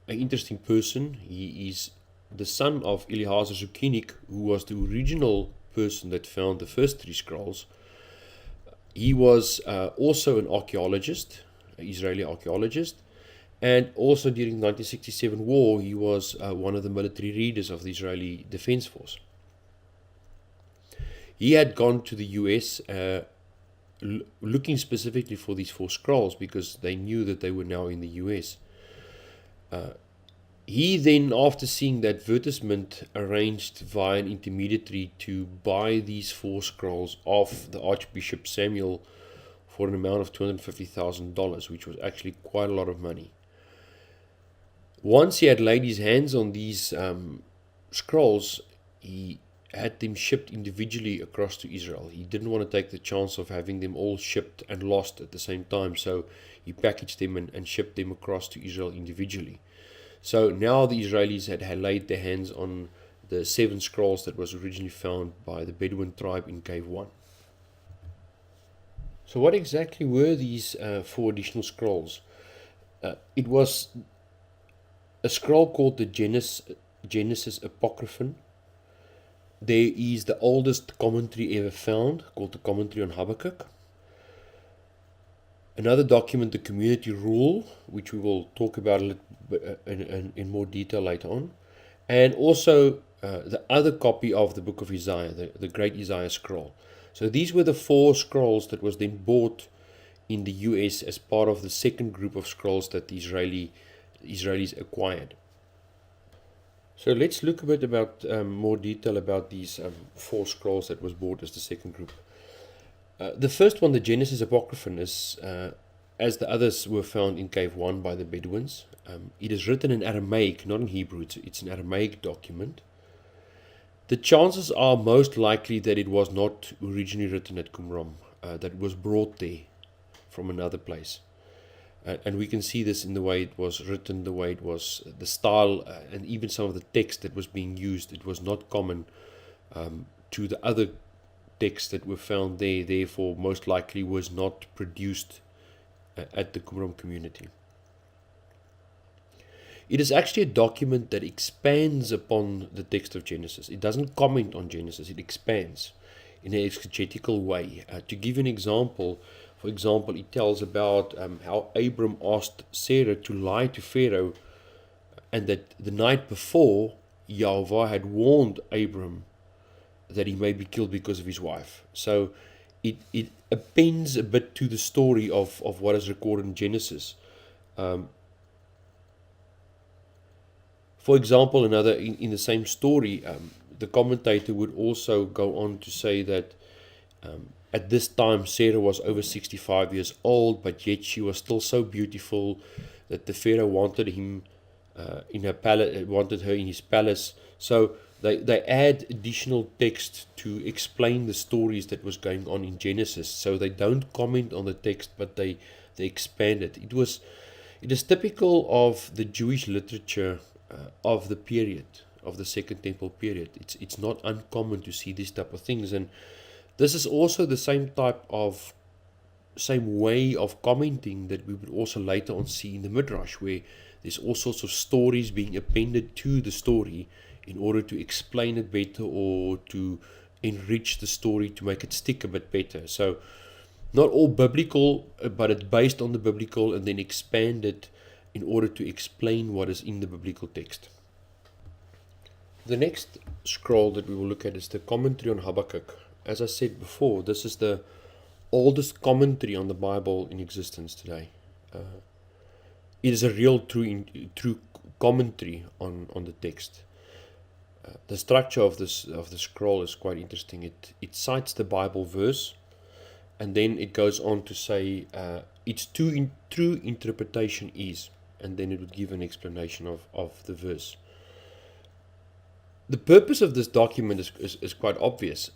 interesting person. He is the son of Eliezer Zukinik, who was the original person that found the first 3 scrolls. He was also an archaeologist, an Israeli archaeologist, and also during the 1967 war, he was one of the military leaders of the Israeli Defense Force. He had gone to the US looking specifically for these 4 scrolls because they knew that they were now in the US. He then, after seeing the advertisement, arranged via an intermediary to buy these 4 scrolls off the Archbishop Samuel for an amount of $250,000, which was actually quite a lot of money. Once he had laid his hands on these scrolls, he had them shipped individually across to Israel. He didn't want to take the chance of having them all shipped and lost at the same time, so he packaged them and shipped them across to Israel individually. So now the Israelis had laid their hands on the 7 scrolls that was originally found by the Bedouin tribe in Cave 1. So what exactly were these 4 additional scrolls? It was a scroll called the Genesis Apocryphon. There is the oldest commentary ever found, called the Commentary on Habakkuk. Another document, the Community Rule, which we will talk about in more detail later on. And also the other copy of the book of Isaiah, the Great Isaiah Scroll. So these were the 4 scrolls that was then bought in the US as part of the second group of scrolls that the Israelis acquired. So let's look a bit about more detail about these 4 scrolls that was bought as the second group. The first one, the Genesis Apocryphon, is as the others were found in Cave 1 by the Bedouins. It is written in Aramaic, not in Hebrew. It's an Aramaic document. The chances are most likely that it was not originally written at Qumran, that it was brought there from another place. And we can see this in the way it was written, the way it was, the style, and even some of the text that was being used. It was not common to the other texts that were found there, therefore most likely was not produced at the Qumran community. It is actually a document that expands upon the text of Genesis. It doesn't comment on Genesis, it expands in an exegetical way. To give an example, for example, it tells about how Abram asked Sarah to lie to Pharaoh, and that the night before, Yahweh had warned Abram that he may be killed because of his wife. So it appends a bit to the story of what is recorded in Genesis. For example, in the same story, the commentator would also go on to say that at this time Sarah was over 65 years old, but yet she was still so beautiful that the Pharaoh wanted him in her palace, wanted her in his palace. So they add additional text to explain the stories that was going on in Genesis. So they don't comment on the text, but they expand it. It is typical of the Jewish literature of the period, of the Second Temple period. It's not uncommon to see these type of things, and this is also the same way of commenting that we would also later on see in the Midrash, where there's all sorts of stories being appended to the story in order to explain it better or to enrich the story to make it stick a bit better. So not all biblical, but it's based on the biblical and then expanded in order to explain what is in the biblical text. The next scroll that we will look at is the commentary on Habakkuk. As I said before, this is the oldest commentary on the Bible in existence today. It is a real true commentary on the text. The structure of the scroll is quite interesting. It cites the Bible verse, and then it goes on to say its true interpretation is, and then it would give an explanation of the verse. The purpose of this document is quite obvious.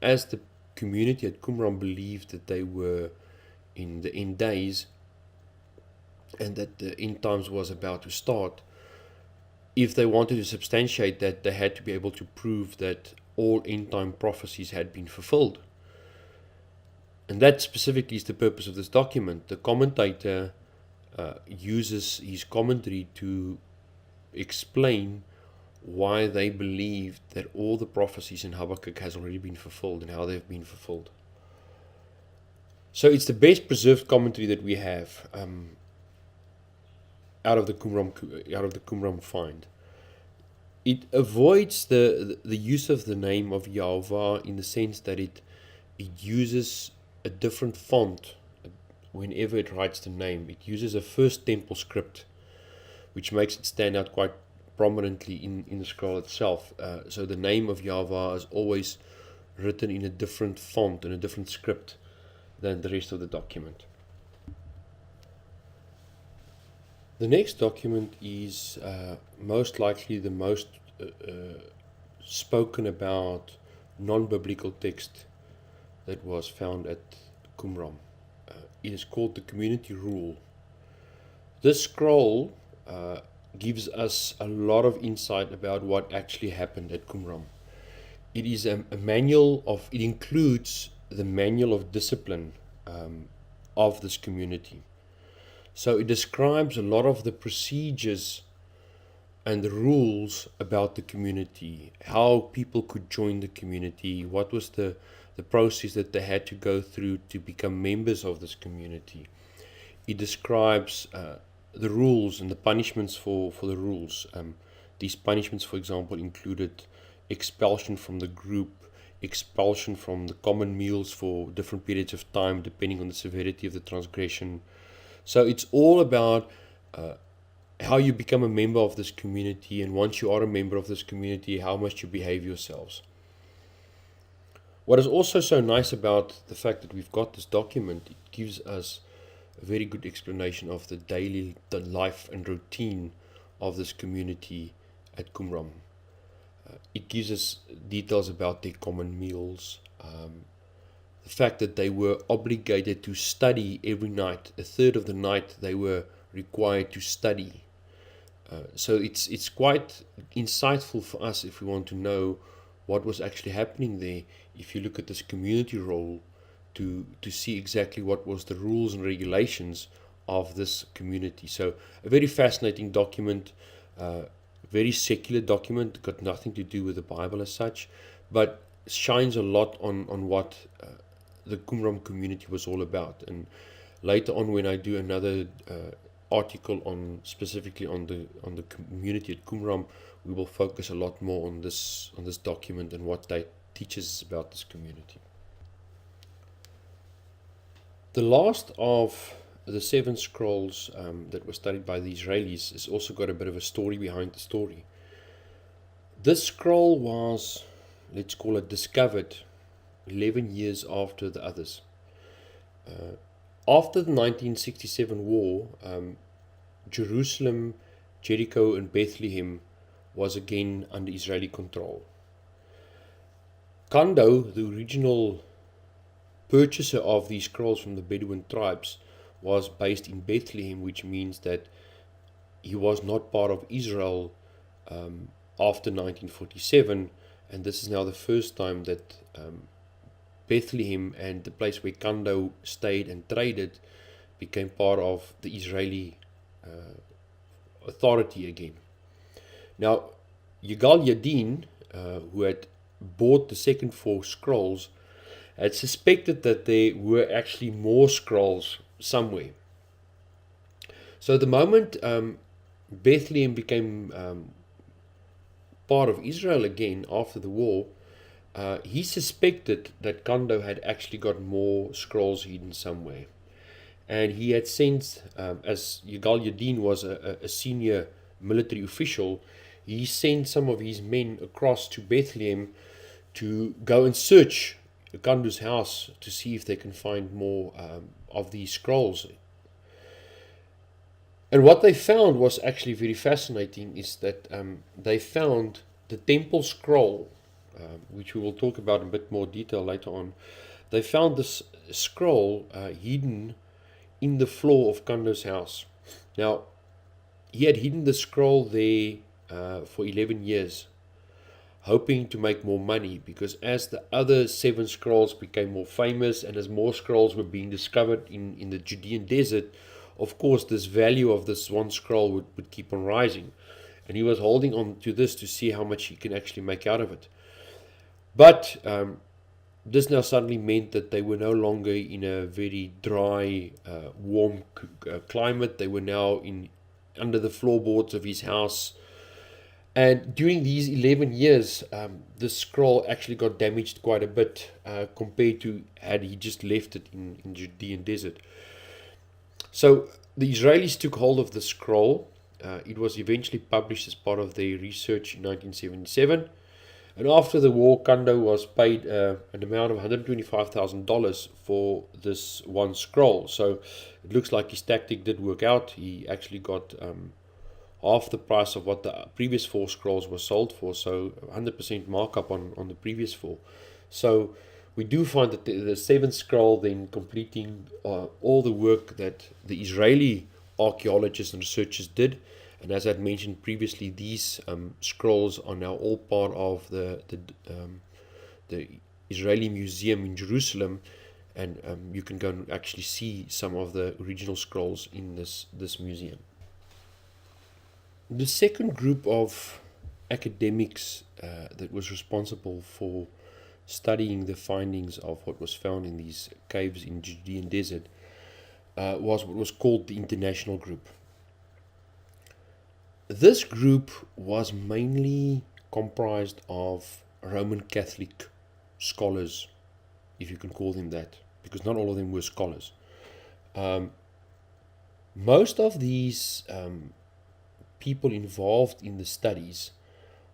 As the community at Qumran believed that they were in the end days and that the end times was about to start, if they wanted to substantiate that, they had to be able to prove that all end time prophecies had been fulfilled. And that specifically is the purpose of this document. The commentator uses his commentary to explain why they believe that all the prophecies in Habakkuk has already been fulfilled and how they've been fulfilled. So it's the best preserved commentary that we have out of the Qumran find. It avoids the use of the name of Yahweh in the sense that it uses a different font whenever it writes the name. It uses a First Temple script, which makes it stand out quite prominently in the scroll itself. So the name of Yahweh is always written in a different font, in a different script than the rest of the document. The next document is most likely the most spoken about non-biblical text that was found at Qumran. It is called the Community Rule. This scroll gives us a lot of insight about what actually happened at Qumran. It is a manual it includes the manual of discipline of this community. So it describes a lot of the procedures and the rules about the community, how people could join the community, what was the process that they had to go through to become members of this community. It describes the rules and the punishments for the rules. These punishments, for example, included expulsion from the group, expulsion from the common meals for different periods of time depending on the severity of the transgression. So it's all about how you become a member of this community, and once you are a member of this community, how must you behave yourselves. What is also so nice about the fact that we've got this document, it gives us a very good explanation of the life and routine of this community at Qumran. It gives us details about their common meals, the fact that they were obligated to study every night. A third of the night they were required to study. So it's quite insightful for us if we want to know what was actually happening there if you look at this community role to see exactly what was the rules and regulations of this community. So a very fascinating document, very secular document, got nothing to do with the Bible as such, but shines a lot on what the Qumran community was all about. And later on, when I do another article on specifically on the community at Qumran, we will focus a lot more on this document and what they teaches us about this community. The last of the 7 scrolls that were studied by the Israelis has also got a bit of a story behind the story. This scroll was, let's call it, discovered 11 years after the others. After the 1967 war, Jerusalem, Jericho and Bethlehem was again under Israeli control. Kando, the original purchaser of these scrolls from the Bedouin tribes, was based in Bethlehem, which means that he was not part of Israel after 1947, and this is now the first time that Bethlehem and the place where Kando stayed and traded became part of the Israeli authority again. Now, Yigal Yadin, who had bought the second 4 scrolls, had suspected that there were actually more scrolls somewhere. So the moment Bethlehem became part of Israel again after the war, he suspected that Kando had actually got more scrolls hidden somewhere. And he had sent, as Yigal Yadin was a senior military official, he sent some of his men across to Bethlehem to go and search Kando's house to see if they can find more of these scrolls. And what they found was actually very fascinating, is that they found the temple scroll, which we will talk about in a bit more detail later on. They found this scroll hidden in the floor of Kando's house. Now, he had hidden the scroll there for 11 years, hoping to make more money, because as the other 7 scrolls became more famous and as more scrolls were being discovered in the Judean desert, of course this value of this one scroll would keep on rising, and he was holding on to this to see how much he can actually make out of it. But this now suddenly meant that they were no longer in a very dry, warm climate. They were now under the floorboards of his house. And during these 11 years, the scroll actually got damaged quite a bit compared to had he just left it in Judean desert. So the Israelis took hold of the scroll. It was eventually published as part of their research in 1977. And after the war, Kando was paid an amount of $125,000 for this one scroll. So it looks like his tactic did work out. He actually got half the price of what the previous 4 scrolls were sold for, so 100% markup on the previous 4. So we do find that the 7th scroll then completing all the work that the Israeli archaeologists and researchers did. And as I'd mentioned previously, these scrolls are now all part of the Israeli Museum in Jerusalem, and you can go and actually see some of the original scrolls in this museum. The second group of academics that was responsible for studying the findings of what was found in these caves in Judean desert was what was called the International Group. This group was mainly comprised of Roman Catholic scholars, if you can call them that, because not all of them were scholars. Most of these people involved in the studies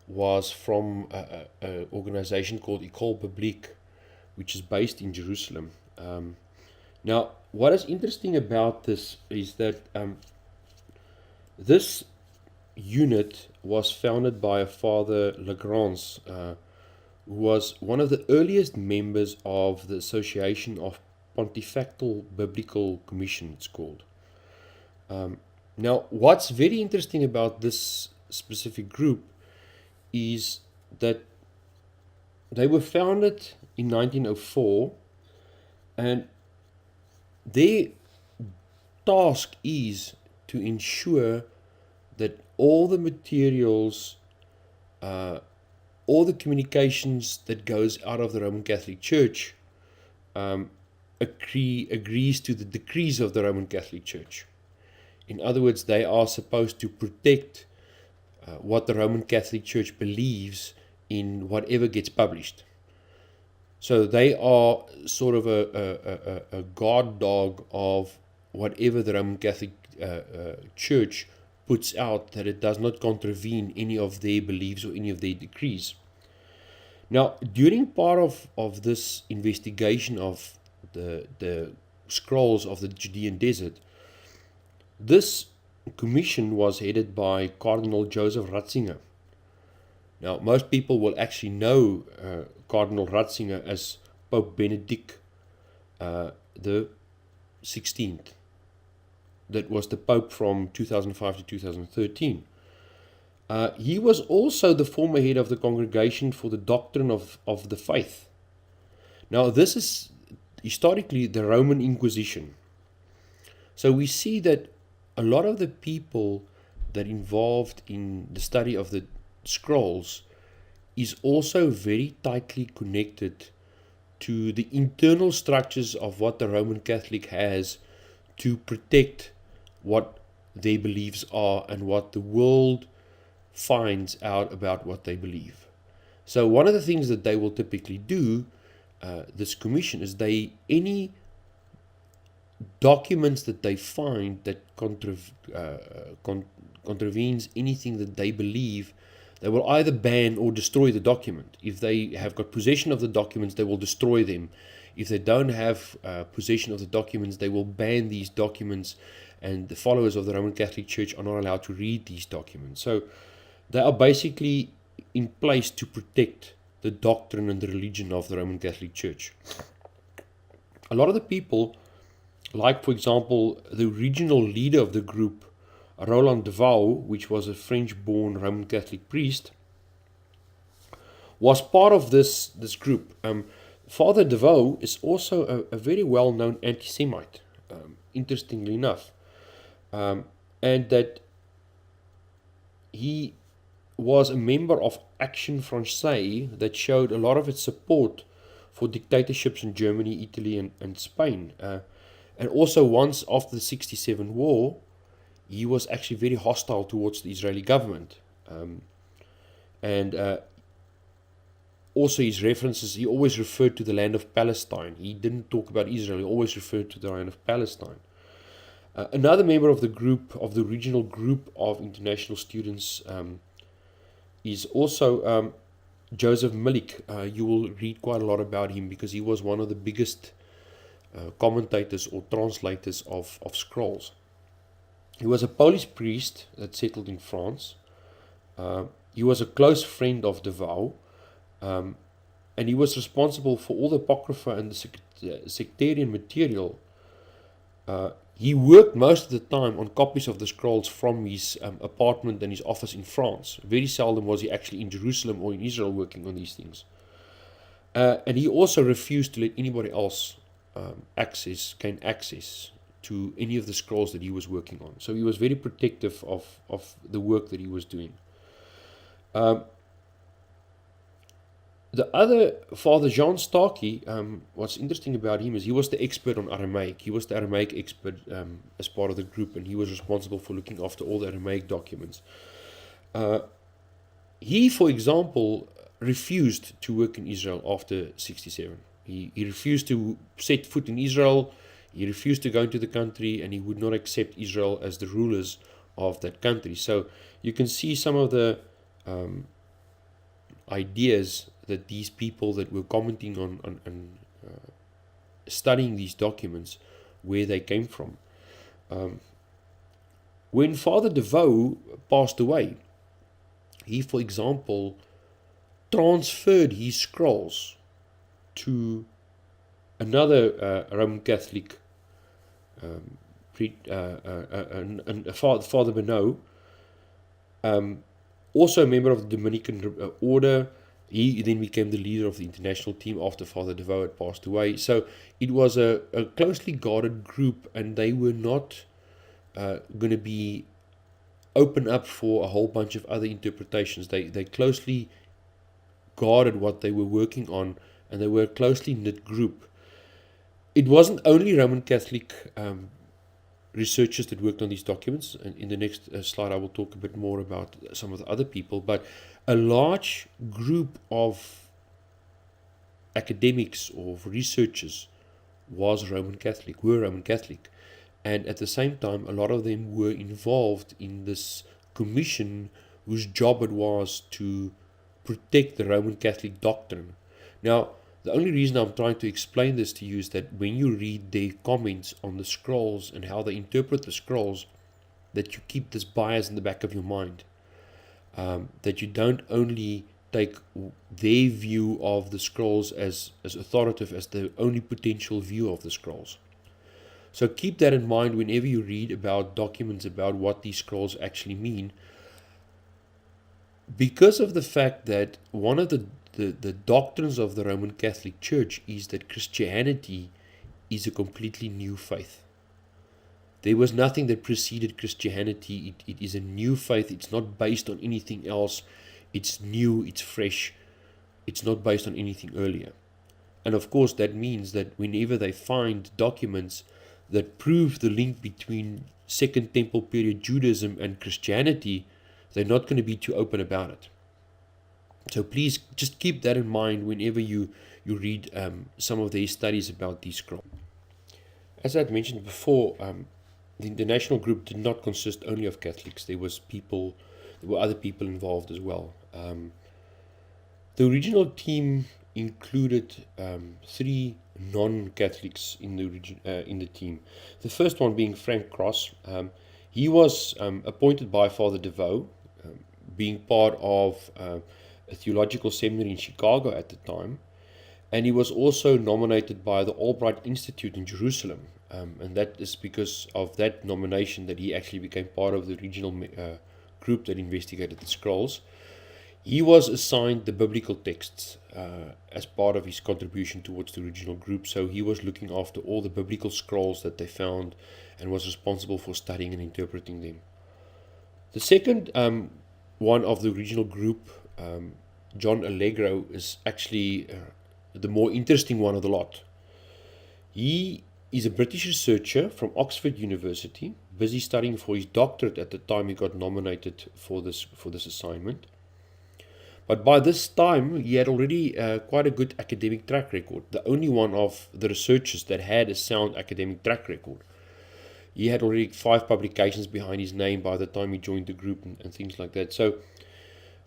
was from an organization called École Biblique, which is based in Jerusalem. Now, what is interesting about this is that this unit was founded by a Father Lagrange, who was one of the earliest members of the Association of Pontifical Biblical Commission, it's called. Now, what's very interesting about this specific group is that They were founded in 1904, and their task is to ensure that all the materials, all the communications that goes out of the Roman Catholic Church agrees to the decrees of the Roman Catholic Church. In other words, they are supposed to protect what the Roman Catholic Church believes in whatever gets published. So they are sort of a guard dog of whatever the Roman Catholic Church puts out, that it does not contravene any of their beliefs or any of their decrees. Now, during part of this investigation of the scrolls of the Judean desert, this commission was headed by Cardinal Joseph Ratzinger. Now, most people will actually know Cardinal Ratzinger as Pope Benedict the 16th. That was the Pope from 2005 to 2013. He was also the former head of the Congregation for the Doctrine of the Faith. Now, this is historically the Roman Inquisition. So we see that a lot of the people that involved in the study of the scrolls is also very tightly connected to the internal structures of what the Roman Catholic has to protect what their beliefs are and what the world finds out about what they believe. So one of the things that they will typically do, this commission, is any documents that they find that contravenes anything that they believe, they will either ban or destroy the document. If they have got possession of the documents, they will destroy them. If they don't have possession of the documents, they will ban these documents, and the followers of the Roman Catholic Church are not allowed to read these documents. So they are basically in place to protect the doctrine and the religion of the Roman Catholic Church. A lot of the people, like for example, the original leader of the group, Roland de Vaux, which was a French-born Roman Catholic priest, was part of this group. Father de Vaux is also a very well-known anti-Semite, interestingly enough, and that he was a member of Action Française that showed a lot of its support for dictatorships in Germany, Italy, and Spain. And also once after the 67 war, he was actually very hostile towards the Israeli government. Also his references, he always referred to the land of Palestine. He didn't talk about Israel, he always referred to the land of Palestine. Another member of the group, of the original group of international students, is also Joseph Milik. You will read quite a lot about him because he was one of the biggest commentators or translators of scrolls. He was a Polish priest that settled in France. He was a close friend of de Vaux, and he was responsible for all the Apocrypha and the sectarian material. He worked most of the time on copies of the scrolls from his apartment and his office in France. Very seldom was he actually in Jerusalem or in Israel working on these things. And he also refused to let anybody else gain access to any of the scrolls that he was working on. So he was very protective of the work that he was doing. The other, Father Jean Starkey, what's interesting about him is he was the expert on Aramaic. He was the Aramaic expert as part of the group, and he was responsible for looking after all the Aramaic documents. He, for example, refused to work in Israel after 67. He refused to set foot in Israel, he refused to go into the country, and he would not accept Israel as the rulers of that country. So you can see some of the ideas that these people that were commenting on studying these documents, where they came from. When Father de Vaux passed away, he, for example, transferred his scrolls to another Roman Catholic, Father Bernot, also a member of the Dominican order. He then became the leader of the international team after Father DeVoe had passed away. So it was a closely guarded group, and they were not going to be open up for a whole bunch of other interpretations. They closely guarded what they were working on, and they were a closely knit group. It wasn't only Roman Catholic researchers that worked on these documents, and in the next slide I will talk a bit more about some of the other people, but a large group of academics or researchers were Roman Catholic, and at the same time a lot of them were involved in this commission whose job it was to protect the Roman Catholic doctrine. Now, the only reason I'm trying to explain this to you is that when you read their comments on the scrolls and how they interpret the scrolls, that you keep this bias in the back of your mind. That you don't only take their view of the scrolls as authoritative as the only potential view of the scrolls. So keep that in mind whenever you read about documents about what these scrolls actually mean, because of the fact that one of the doctrines of the Roman Catholic Church is that Christianity is a completely new faith. There was nothing that preceded Christianity. It is a new faith. It's not based on anything else. It's new, it's fresh. It's not based on anything earlier. And of course that means that whenever they find documents that prove the link between Second Temple period Judaism and Christianity, they're not going to be too open about it. So please just keep that in mind whenever you read some of their studies about these scrolls. As I'd mentioned before, the international group did not consist only of Catholics. There were other people involved as well. The original team included 3 non-Catholics in the team. The first one being Frank Cross. He was appointed by Father DeVoe, being part of a theological seminary in Chicago at the time, and he was also nominated by the Albright Institute in Jerusalem, and that is because of that nomination that he actually became part of the regional group that investigated the scrolls. He was assigned the biblical texts as part of his contribution towards the original group, so he was looking after all the biblical scrolls that they found and was responsible for studying and interpreting them. The second one of the original group, John Allegro, is actually the more interesting one of the lot. He is a British researcher from Oxford University, busy studying for his doctorate at the time he got nominated for this assignment. But by this time, he had already quite a good academic track record, the only one of the researchers that had a sound academic track record. He had already 5 publications behind his name by the time he joined the group and things like that. So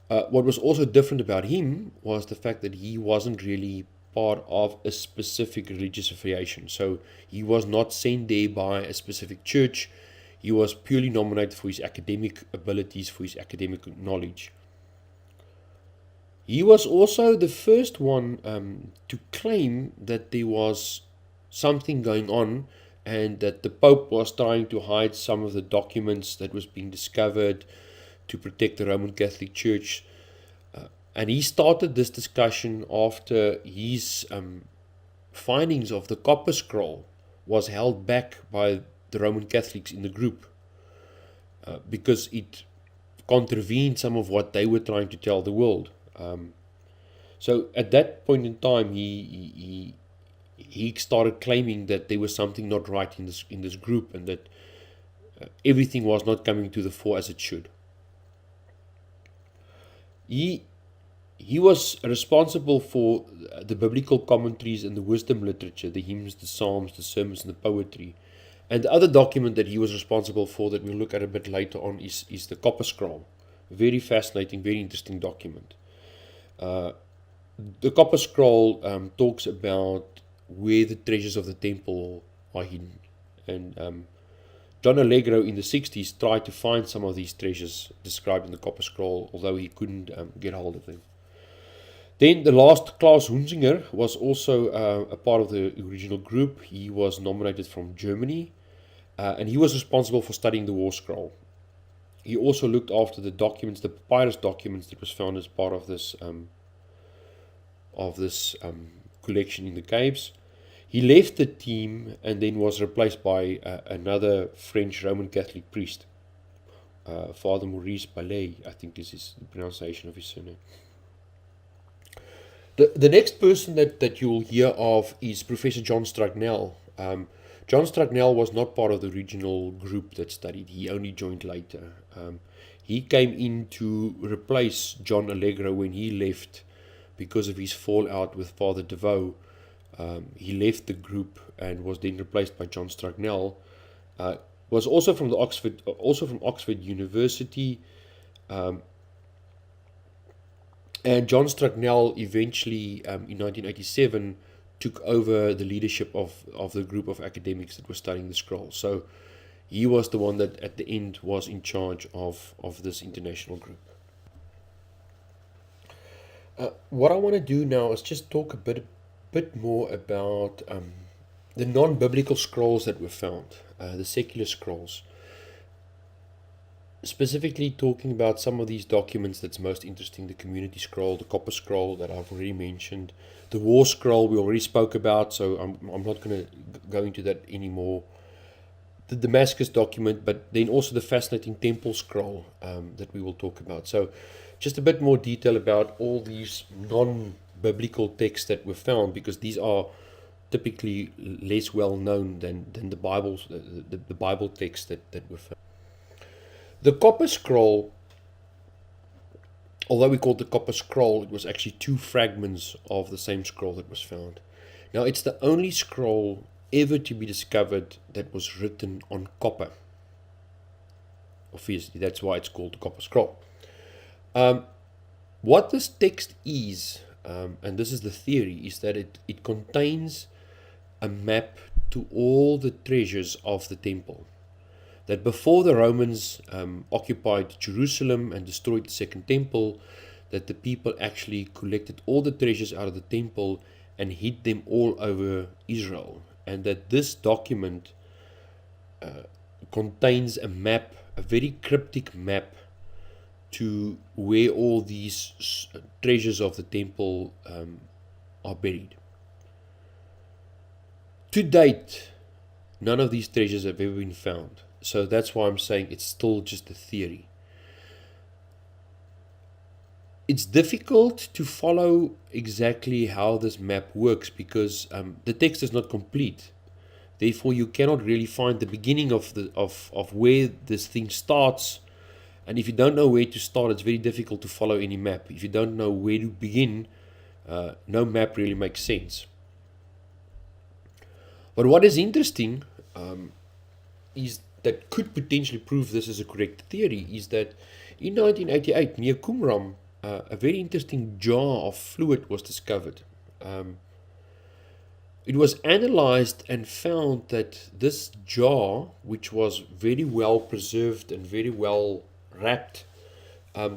what was also different about him was the fact that he wasn't really part of a specific religious affiliation. So he was not sent there by a specific church. He was purely nominated for his academic abilities, for his academic knowledge. He was also the first one to claim that there was something going on and that the Pope was trying to hide some of the documents that was being discovered to protect the Roman Catholic Church. And he started this discussion after his findings of the Copper Scroll was held back by the Roman Catholics in the group because it contravened some of what they were trying to tell the world. So at that point in time, he started claiming that there was something not right in this group, and that everything was not coming to the fore as it should. He was responsible for the biblical commentaries and the wisdom literature, the hymns, the psalms, the sermons, and the poetry. And the other document that he was responsible for that we'll look at a bit later on is the Copper Scroll. Very fascinating, very interesting document. The Copper Scroll talks about where the treasures of the temple are hidden. And John Allegro in the 60s tried to find some of these treasures described in the Copper Scroll, although he couldn't get hold of them. Then the last, Klaus Hunzinger, was also a part of the original group. He was nominated from Germany, and he was responsible for studying the War Scroll. He also looked after the documents, the papyrus documents that was found as part of this of this collection in the caves. He left the team and then was replaced by another French Roman Catholic priest, Father Maurice Ballet, I think this is the pronunciation of his surname. The next person that you'll hear of is Professor John Strugnell. John Strugnell was not part of the original group that studied. He only joined later. He came in to replace John Allegro when he left because of his fallout with Father DeVoe. He left the group and was then replaced by John Strugnell. Was also from Oxford University. And John Strugnell eventually, in 1987, took over the leadership of the group of academics that were studying the scrolls. So he was the one that at the end was in charge of this international group. What I want to do now is just talk a bit more about the non-biblical scrolls that were found, the secular scrolls. Specifically talking about some of these documents that's most interesting: the community scroll, the copper scroll that I've already mentioned, the war scroll we already spoke about, so I'm not going to go into that anymore. The Damascus document, but then also the fascinating temple scroll that we will talk about. So just a bit more detail about all these non-biblical texts that were found, because these are typically less well known than the Bible texts that were found. The copper scroll, although we called it the copper scroll, it was actually two fragments of the same scroll that was found. Now, it's the only scroll ever to be discovered that was written on copper. Obviously, that's why it's called the copper scroll. What this text is, and this is the theory, is that it contains a map to all the treasures of the temple. That before the Romans occupied Jerusalem and destroyed the second temple, that the people actually collected all the treasures out of the temple and hid them all over Israel. And that this document contains a map, a very cryptic map, to where all these treasures of the temple are buried. To date, none of these treasures have ever been found. So that's why I'm saying it's still just a theory. It's difficult to follow exactly how this map works because the text is not complete. Therefore, you cannot really find the beginning of where this thing starts. And if you don't know where to start, it's very difficult to follow any map. If you don't know where to begin, no map really makes sense. But what is interesting is that could potentially prove this is a correct theory, is that in 1988, near Qumran, a very interesting jar of fluid was discovered. It was analyzed and found that this jar, which was very well preserved and very well wrapped,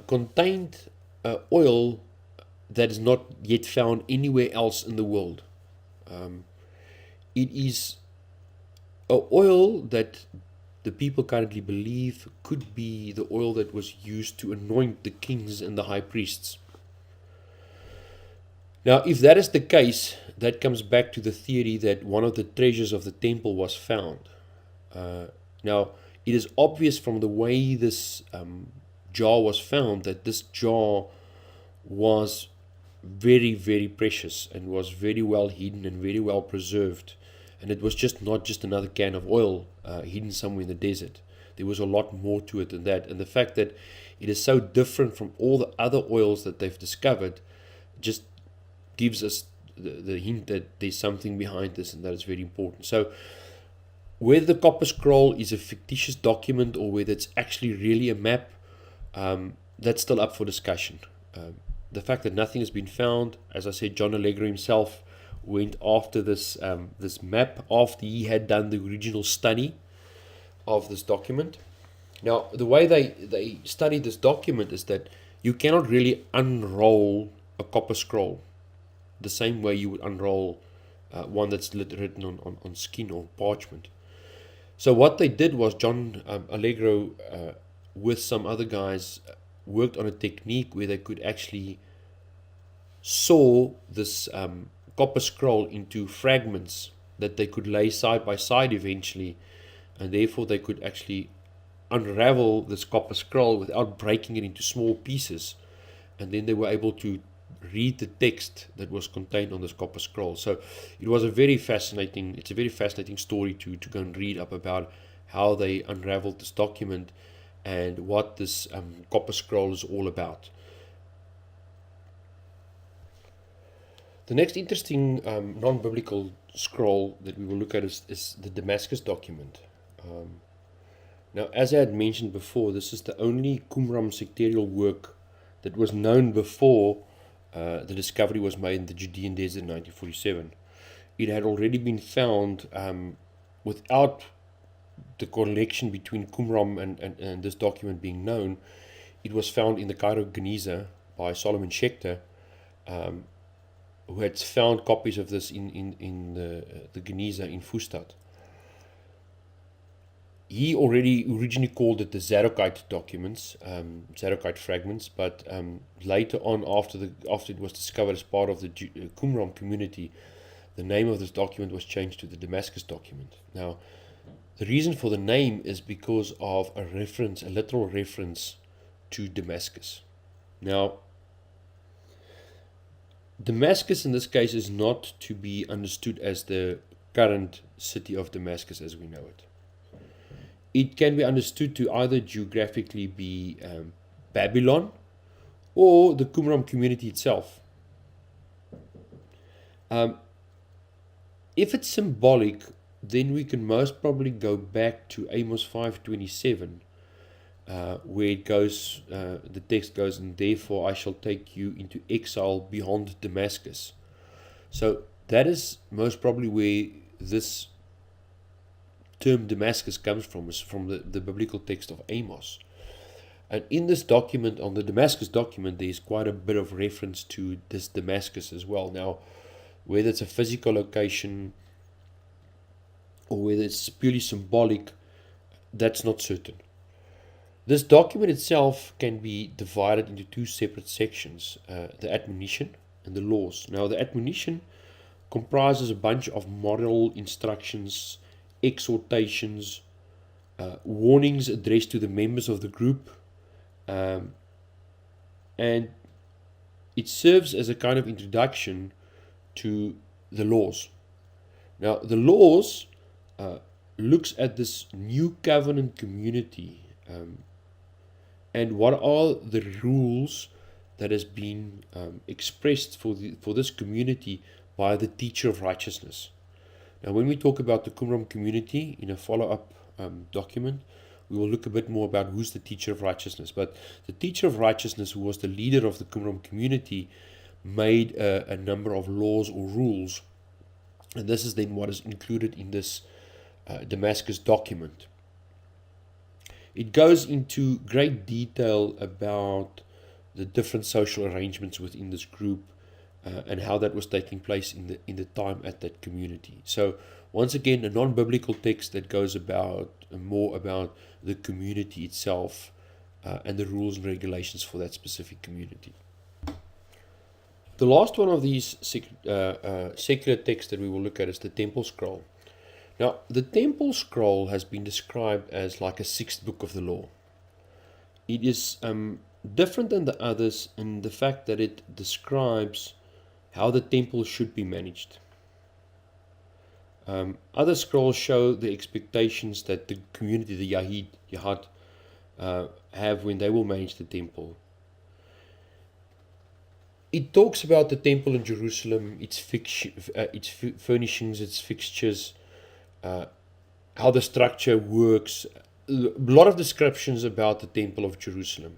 contained oil that is not yet found anywhere else in the world. It is an oil that the people currently believe could be the oil that was used to anoint the kings and the high priests. Now, if that is the case, that comes back to the theory that one of the treasures of the temple was found. Now, it is obvious from the way this jar was found that this jar was very, very precious and was very well hidden and very well preserved. And it was just not just another can of oil hidden somewhere in the desert. There was a lot more to it than that. And the fact that it is so different from all the other oils that they've discovered just gives us the hint that there's something behind this, and that is very important. So whether the copper scroll is a fictitious document or whether it's actually really a map, that's still up for discussion. The fact that nothing has been found, as I said, John Allegro himself went after this map after he had done the original study of this document. Now, the way they studied this document is that you cannot really unroll a copper scroll the same way you would unroll one that's written on skin or parchment. So what they did was John Allegro with some other guys worked on a technique where they could actually saw this copper scroll into fragments that they could lay side by side eventually, and therefore they could actually unravel this copper scroll without breaking it into small pieces, and then they were able to read the text that was contained on this copper scroll. So it was a very fascinating story to go and read up about how they unraveled this document and what this copper scroll is all about. The next interesting non-biblical scroll that we will look at is the Damascus document. Now, as I had mentioned before, this is the only Qumran sectarial work that was known before the discovery was made in the Judean desert in 1947. It had already been found without the connection between Qumran and this document being known. It was found in the Cairo Geniza by Solomon Schechter, who had found copies of this in the Geniza in Fustat. He already originally called it the Zadokhite documents, Zadokhite fragments, but later on, after it was discovered as part of the Qumran community, the name of this document was changed to the Damascus document. Now, the reason for the name is because of a literal reference to Damascus. Now, Damascus in this case is not to be understood as the current city of Damascus as we know it. It can be understood to either geographically be Babylon or the Qumran community itself. If it's symbolic, then we can most probably go back to Amos 5:27, where it goes, the text goes, "And therefore I shall take you into exile beyond Damascus." So that is most probably where this term Damascus comes from, is from the biblical text of Amos. And in this document, on the Damascus document, there is quite a bit of reference to this Damascus as well. Now, whether it's a physical location or whether it's purely symbolic, that's not certain. This document itself can be divided into two separate sections, the admonition and the laws. Now, the admonition comprises a bunch of moral instructions, exhortations, warnings addressed to the members of the group, and it serves as a kind of introduction to the laws. Now, the laws looks at this new covenant community, and what are the rules that has been expressed for this community by the teacher of righteousness. Now, when we talk about the Qumran community in a follow-up document, we will look a bit more about who's the teacher of righteousness. But the teacher of righteousness, who was the leader of the Qumran community, made a number of laws or rules. And this is then what is included in this Damascus document. It goes into great detail about the different social arrangements within this group, and how that was taking place in the time at that community. So once again, a non-biblical text that goes about more about the community itself, and the rules and regulations for that specific community. The last one of these secular texts that we will look at is the Temple Scroll. Now, the Temple Scroll has been described as like a sixth book of the law. It is different than the others in the fact that it describes how the temple should be managed. Other scrolls show the expectations that the community, the Yahad, have when they will manage the temple. It talks about the temple in Jerusalem, its furnishings, its fixtures, how the structure works. A lot of descriptions about the temple of Jerusalem.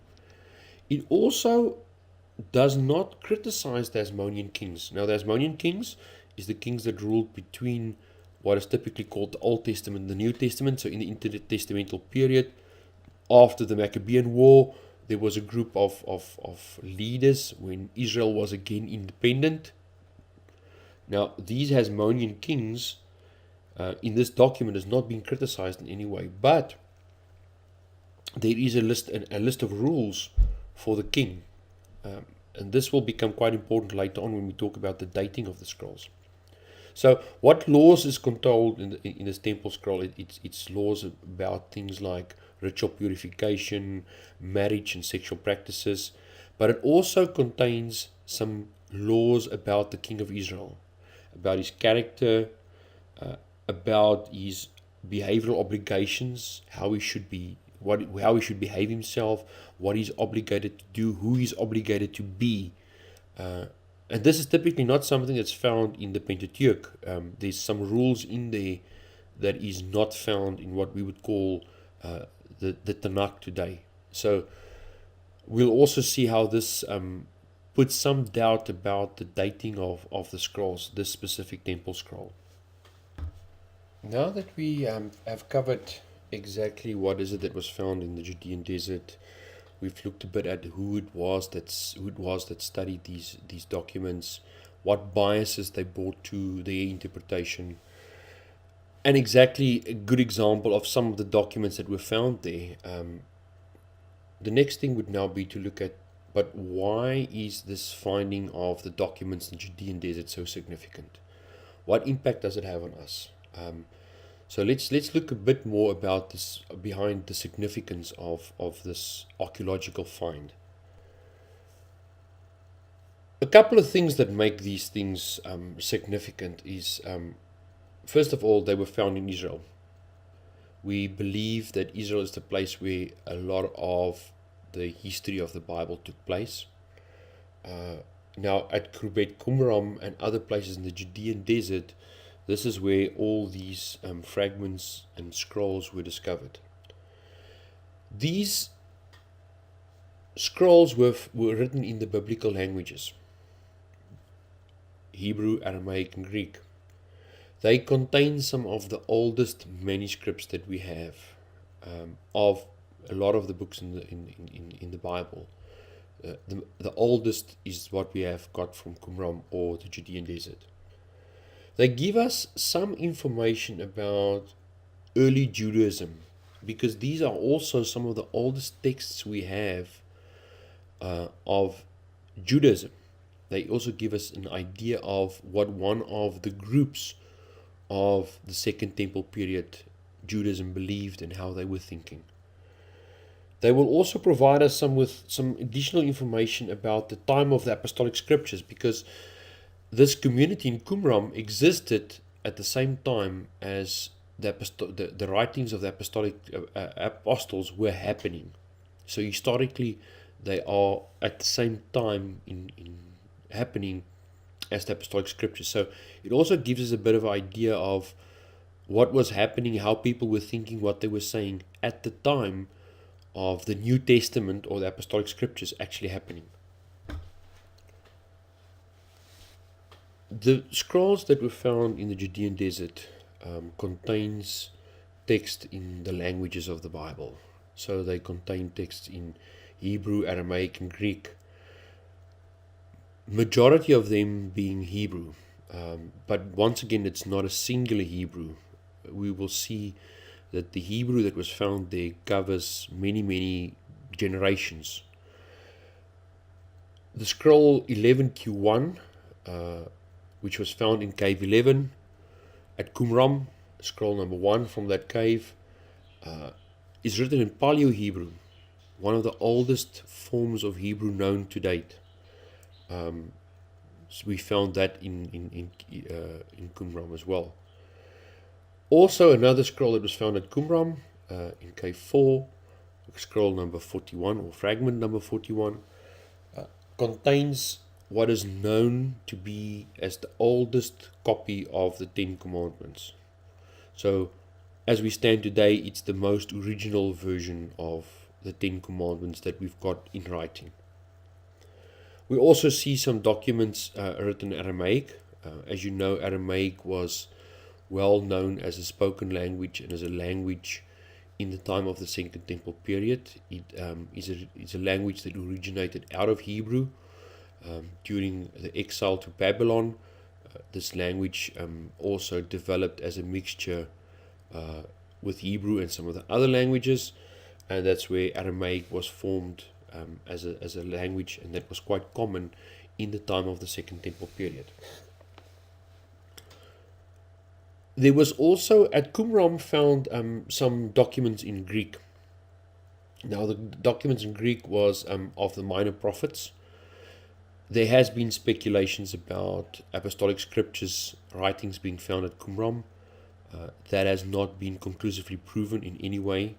It also does not criticize the Hasmonean kings. Now, the Hasmonean kings is the kings that ruled between what is typically called the Old Testament and the New Testament. So in the intertestamental period, after the Maccabean War, there was a group of leaders when Israel was again independent. Now, these Hasmonean kings in this document is not being criticized in any way, but there is a list of rules for the king. And this will become quite important later on when we talk about the dating of the scrolls. So, what laws is contained in this temple scroll? It's laws about things like ritual purification, marriage, and sexual practices, but it also contains some laws about the king of Israel, about his character, about his behavioral obligations, how he should be, how he should behave himself, what he's obligated to do, who he's obligated to be. And this is typically not something that's found in the Pentateuch. There's some rules in there that is not found in what we would call the Tanakh today. So we'll also see how this puts some doubt about the dating of the scrolls, this specific temple scroll. Now that we have covered exactly what is it that was found in the Judean desert, we've looked a bit at who it was that studied these documents, what biases they brought to their interpretation, and exactly a good example of some of the documents that were found there. The next thing would now be to look at, but why is this finding of the documents in the Judean desert so significant? What impact does it have on us? So let's look a bit more about this, behind the significance of this archaeological find. A couple of things that make these things significant is, first of all, they were found in Israel. We believe that Israel is the place where a lot of the history of the Bible took place. Now at Krubet Qumran and other places in the Judean desert, this is where all these fragments and scrolls were discovered. These scrolls were written in the biblical languages: Hebrew, Aramaic, and Greek. They contain some of the oldest manuscripts that we have of a lot of the books in the Bible. The oldest is what we have got from Qumran, or the Judean desert. They give us some information about early Judaism, because these are also some of the oldest texts we have of Judaism. They also give us an idea of what one of the groups of the Second Temple period Judaism believed and how they were thinking. They will also provide us with some additional information about the time of the Apostolic Scriptures, because this community in Qumran existed at the same time as the writings of the Apostolic Apostles were happening. So historically, they are at the same time in happening as the Apostolic Scriptures. So it also gives us a bit of an idea of what was happening, how people were thinking, what they were saying at the time of the New Testament or the Apostolic Scriptures actually happening. The scrolls that were found in the Judean desert contains text in the languages of the Bible. So they contain texts in Hebrew, Aramaic, and Greek. Majority of them being Hebrew, but once again, it's not a singular Hebrew. We will see that the Hebrew that was found there covers many generations. The scroll 11Q1, which was found in cave 11 at Qumran, scroll number 1 from that cave, is written in Paleo-Hebrew, one of the oldest forms of Hebrew known to date. So we found that in Qumran as well. Also, another scroll that was found at Qumran in cave 4, scroll number 41 or fragment number 41, contains what is known to be as the oldest copy of the Ten Commandments. So, as we stand today, it's the most original version of the Ten Commandments that we've got in writing. We also see some documents written in Aramaic. As you know, Aramaic was well known as a spoken language and as a language in the time of the Second Temple period. It is a language that originated out of Hebrew during the exile to Babylon. This language also developed as a mixture with Hebrew and some of the other languages, and that's where Aramaic was formed as a language, and that was quite common in the time of the Second Temple period. There was also at Qumran found some documents in Greek. Now the documents in Greek was of the minor prophets. There has been speculations about apostolic scriptures writings being found at Qumran. That has not been conclusively proven in any way,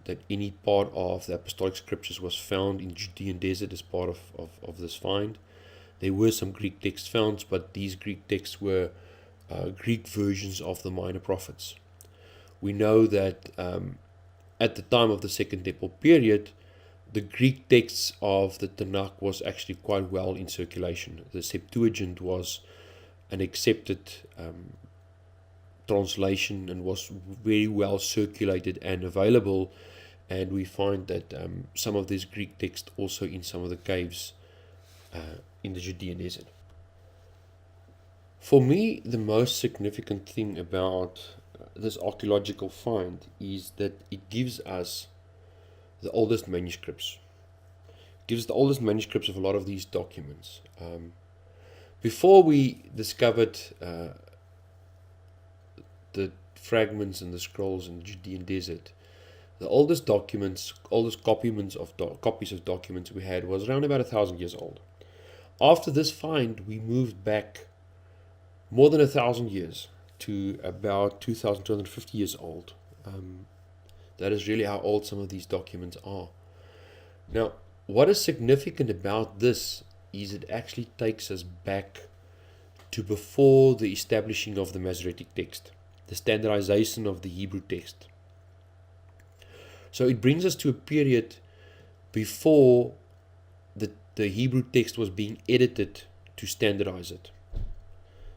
that any part of the apostolic scriptures was found in Judean desert as part of this find. There were some Greek texts found, but these Greek texts were Greek versions of the minor prophets. We know that at the time of the Second Temple period, the Greek texts of the Tanakh was actually quite well in circulation. The Septuagint was an accepted translation and was very well circulated and available, and we find that some of this Greek text also in some of the caves in the Judean desert. For me, the most significant thing about this archaeological find is that it gives us the oldest manuscripts. It gives the oldest manuscripts of a lot of these documents. Before we discovered the fragments and the scrolls in the Judean desert, the oldest documents, oldest copies of documents we had was around about 1,000 years old. After this find, we moved back more than 1,000 years to about 2,250 years old. That is really how old some of these documents are. Now, what is significant about this is it actually takes us back to before the establishing of the Masoretic text, the standardization of the Hebrew text. So it brings us to a period before the Hebrew text was being edited to standardize it.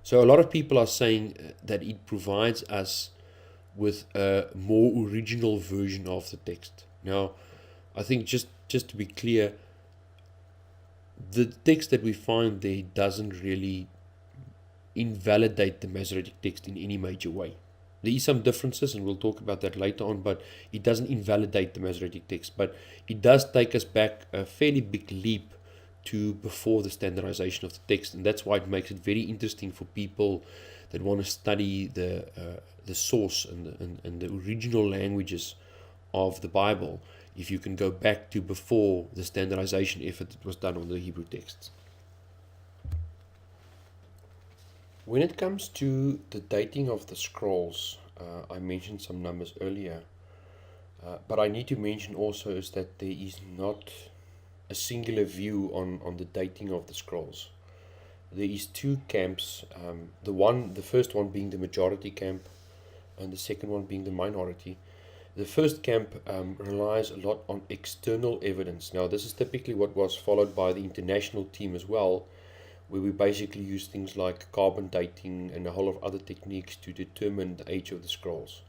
So a lot of people are saying that it provides us with a more original version of the text. Now, I think just to be clear, the text that we find there doesn't really invalidate the Masoretic text in any major way. There is some differences, and we'll talk about that later on, but it doesn't invalidate the Masoretic text. But it does take us back a fairly big leap to before the standardization of the text, and that's why it makes it very interesting for people that want to study the source and the original languages of the Bible, if you can go back to before the standardization effort that was done on the Hebrew texts. When it comes to the dating of the scrolls, I mentioned some numbers earlier, but I need to mention also is that there is not a singular view on the dating of the scrolls. There is two camps, the first one being the majority camp and the second one being the minority. The first camp relies a lot on external evidence. Now this is typically what was followed by the international team as well, where we basically use things like carbon dating and a whole of other techniques to determine the age of the scrolls.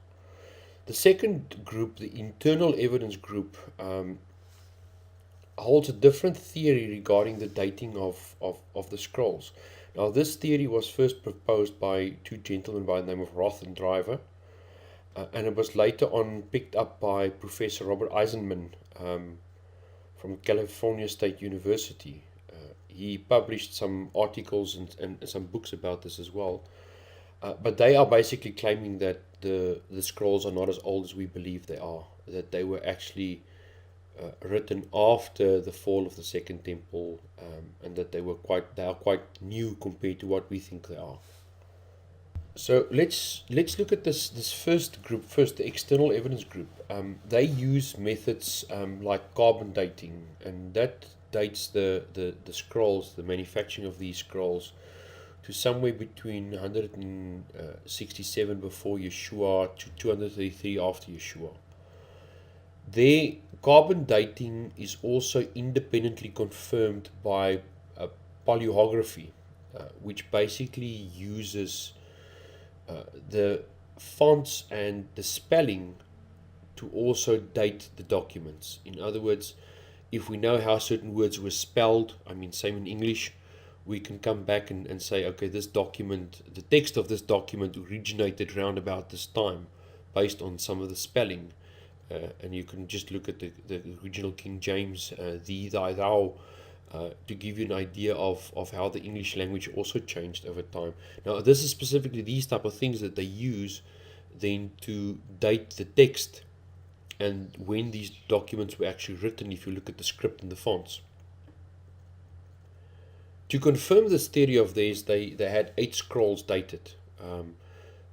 The second group, the internal evidence group, holds a different theory regarding the dating of the scrolls. Now this theory was first proposed by two gentlemen by the name of Roth and Driver, and it was later on picked up by Professor Robert Eisenman from California State University. He published some articles and some books about this as well, but they are basically claiming that the scrolls are not as old as we believe they are, that they were actually written after the fall of the Second Temple, and that they are quite new compared to what we think they are. So let's look at this first group first, the external evidence group. They use methods like carbon dating, and that dates the scrolls, the manufacturing of these scrolls, to somewhere between 167 before Yeshua to 233 after Yeshua. Their carbon dating is also independently confirmed by paleography, which basically uses the fonts and the spelling to also date the documents. In other words, if we know how certain words were spelled, same in English, we can come back and say, okay, this document, the text of this document originated around about this time based on some of the spelling. and you can just look at the original King James, thee, thy, thou, to give you an idea of how the English language also changed over time. Now, this is specifically these type of things that they use then to date the text and when these documents were actually written, if you look at the script and the fonts. To confirm this theory of theirs, they had 8 scrolls dated.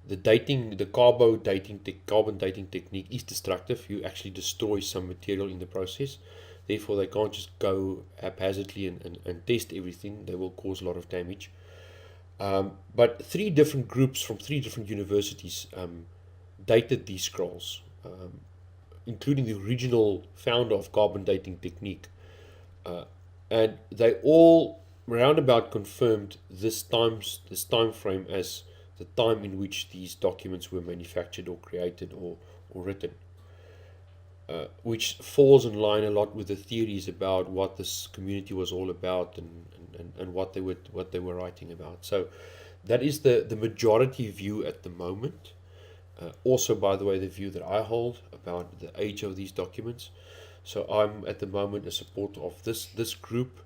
The carbon dating technique is destructive. You actually destroy some material in the process. Therefore, they can't just go haphazardly and test everything. They will cause a lot of damage. But 3 different groups from 3 different universities dated these scrolls, including the original founder of carbon dating technique. And they all roundabout confirmed this time frame as the time in which these documents were manufactured or created or written, which falls in line a lot with the theories about what this community was all about and what they were writing about. So that is the majority view at the moment. Also, by the way, the view that I hold about the age of these documents. So I'm at the moment a supporter of this group,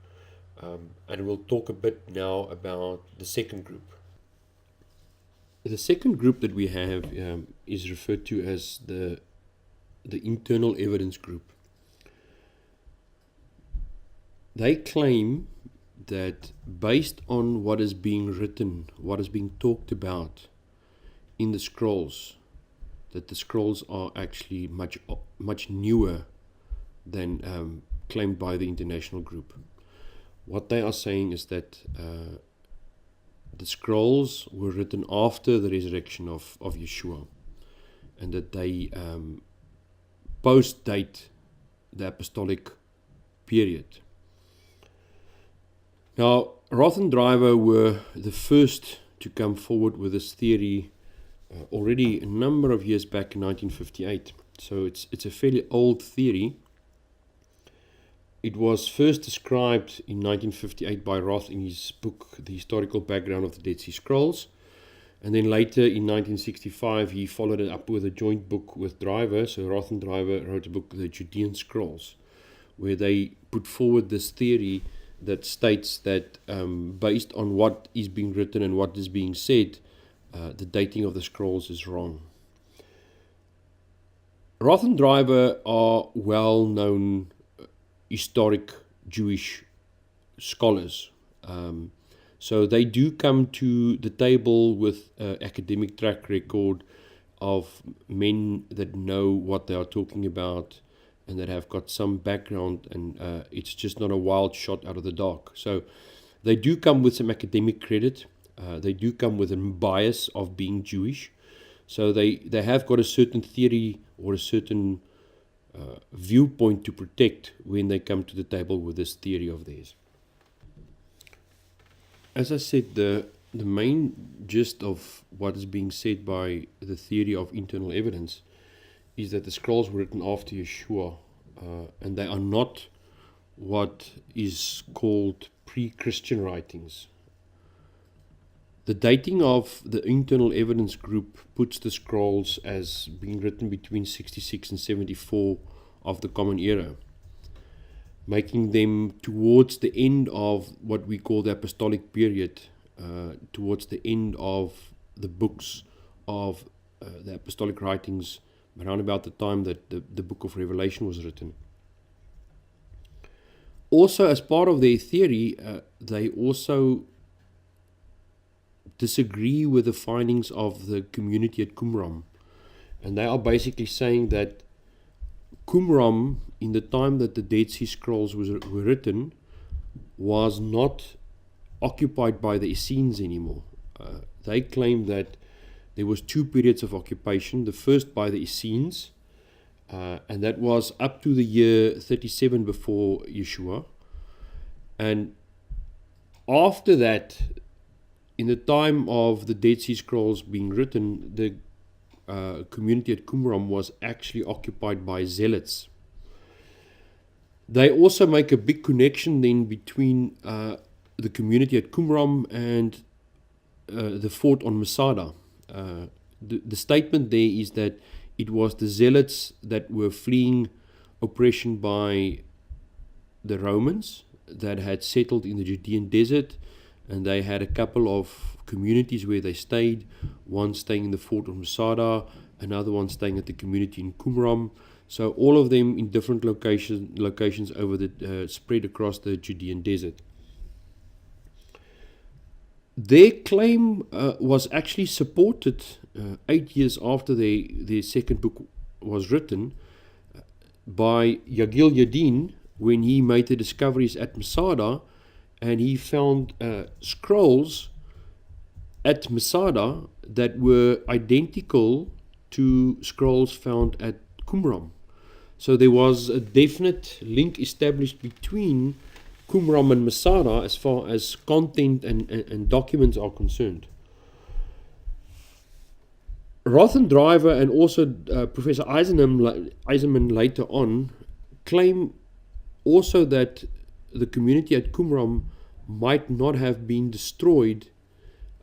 and we'll talk a bit now about the second group. The second group that we have is referred to as the internal evidence group. They claim that based on what is being written, what is being talked about in the scrolls, that the scrolls are actually much newer than claimed by the international group. What they are saying is that the scrolls were written after the resurrection of Yeshua, and that they post-date the apostolic period. Now, Roth and Driver were the first to come forward with this theory already a number of years back in 1958. So it's a fairly old theory. It was first described in 1958 by Roth in his book, The Historical Background of the Dead Sea Scrolls. And then later in 1965, he followed it up with a joint book with Driver. So Roth and Driver wrote a book, The Judean Scrolls, where they put forward this theory that states that based on what is being written and what is being said, the dating of the scrolls is wrong. Roth and Driver are well-known historic Jewish scholars. So they do come to the table with an academic track record of men that know what they are talking about and that have got some background, and it's just not a wild shot out of the dark. So they do come with some academic credit. They do come with a bias of being Jewish. So they have got a certain theory or a certain viewpoint to protect when they come to the table with this theory of theirs. As I said, the main gist of what is being said by the theory of internal evidence is that the scrolls were written after Yeshua, and they are not what is called pre-Christian writings. The dating of the internal evidence group puts the scrolls as being written between 66 and 74 of the Common Era, making them towards the end of what we call the apostolic period, towards the end of the books of the apostolic writings, around about the time that the book of Revelation was written. Also, as part of their theory, they also disagree with the findings of the community at Qumran. And they are basically saying that Qumran, in the time that the Dead Sea Scrolls were written, was not occupied by the Essenes anymore. They claim that there was 2 periods of occupation. The first by the Essenes, and that was up to the year 37 before Yeshua. And after that, in the time of the Dead Sea Scrolls being written, the community at Qumran was actually occupied by zealots. They also make a big connection then between the community at Qumran and the fort on Masada. The statement there is that it was the zealots that were fleeing oppression by the Romans that had settled in the Judean desert, and they had a couple of communities where they stayed, one staying in the fort of Masada, another one staying at the community in Qumran. So all of them in different locations over the spread across the Judean desert. Their claim was actually supported 8 years after their second book was written by Yagil Yadin, when he made the discoveries at Masada, and he found scrolls at Masada that were identical to scrolls found at Qumran. So there was a definite link established between Qumran and Masada as far as content and documents are concerned. Rothendriver and also Professor Eisenman later on claim also that the community at Qumran might not have been destroyed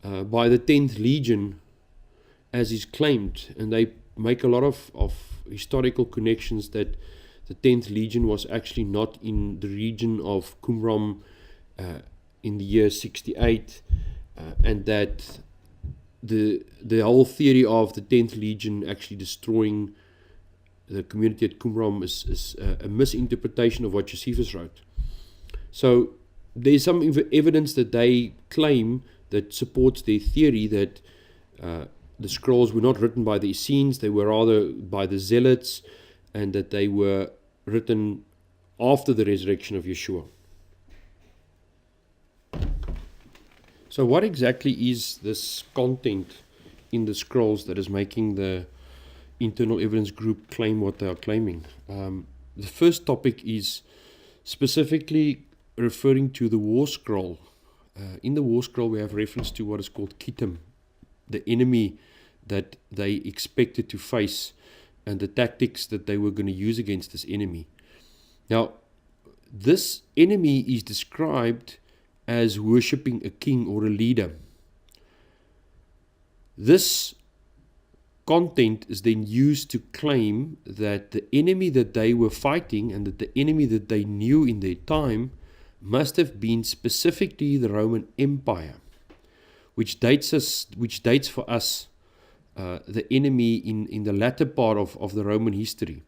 by the 10th Legion as is claimed, and they make a lot of historical connections that the 10th Legion was actually not in the region of Qumran in the year 68, and that the whole theory of the 10th Legion actually destroying the community at Qumran is a misinterpretation of what Josephus wrote. So there's some evidence that they claim that supports their theory that the scrolls were not written by the Essenes, they were rather by the Zealots, and that they were written after the resurrection of Yeshua. So what exactly is this content in the scrolls that is making the Internal Evidence Group claim what they are claiming? The first topic is specifically referring to the war scroll. In the war scroll we have reference to what is called Kittim, the enemy that they expected to face and the tactics that they were going to use against this enemy. Now, this enemy is described as worshipping a king or a leader. This content is then used to claim that the enemy that they were fighting and that the enemy that they knew in their time must have been specifically the Roman Empire, which dates for us the enemy in the latter part of the Roman history,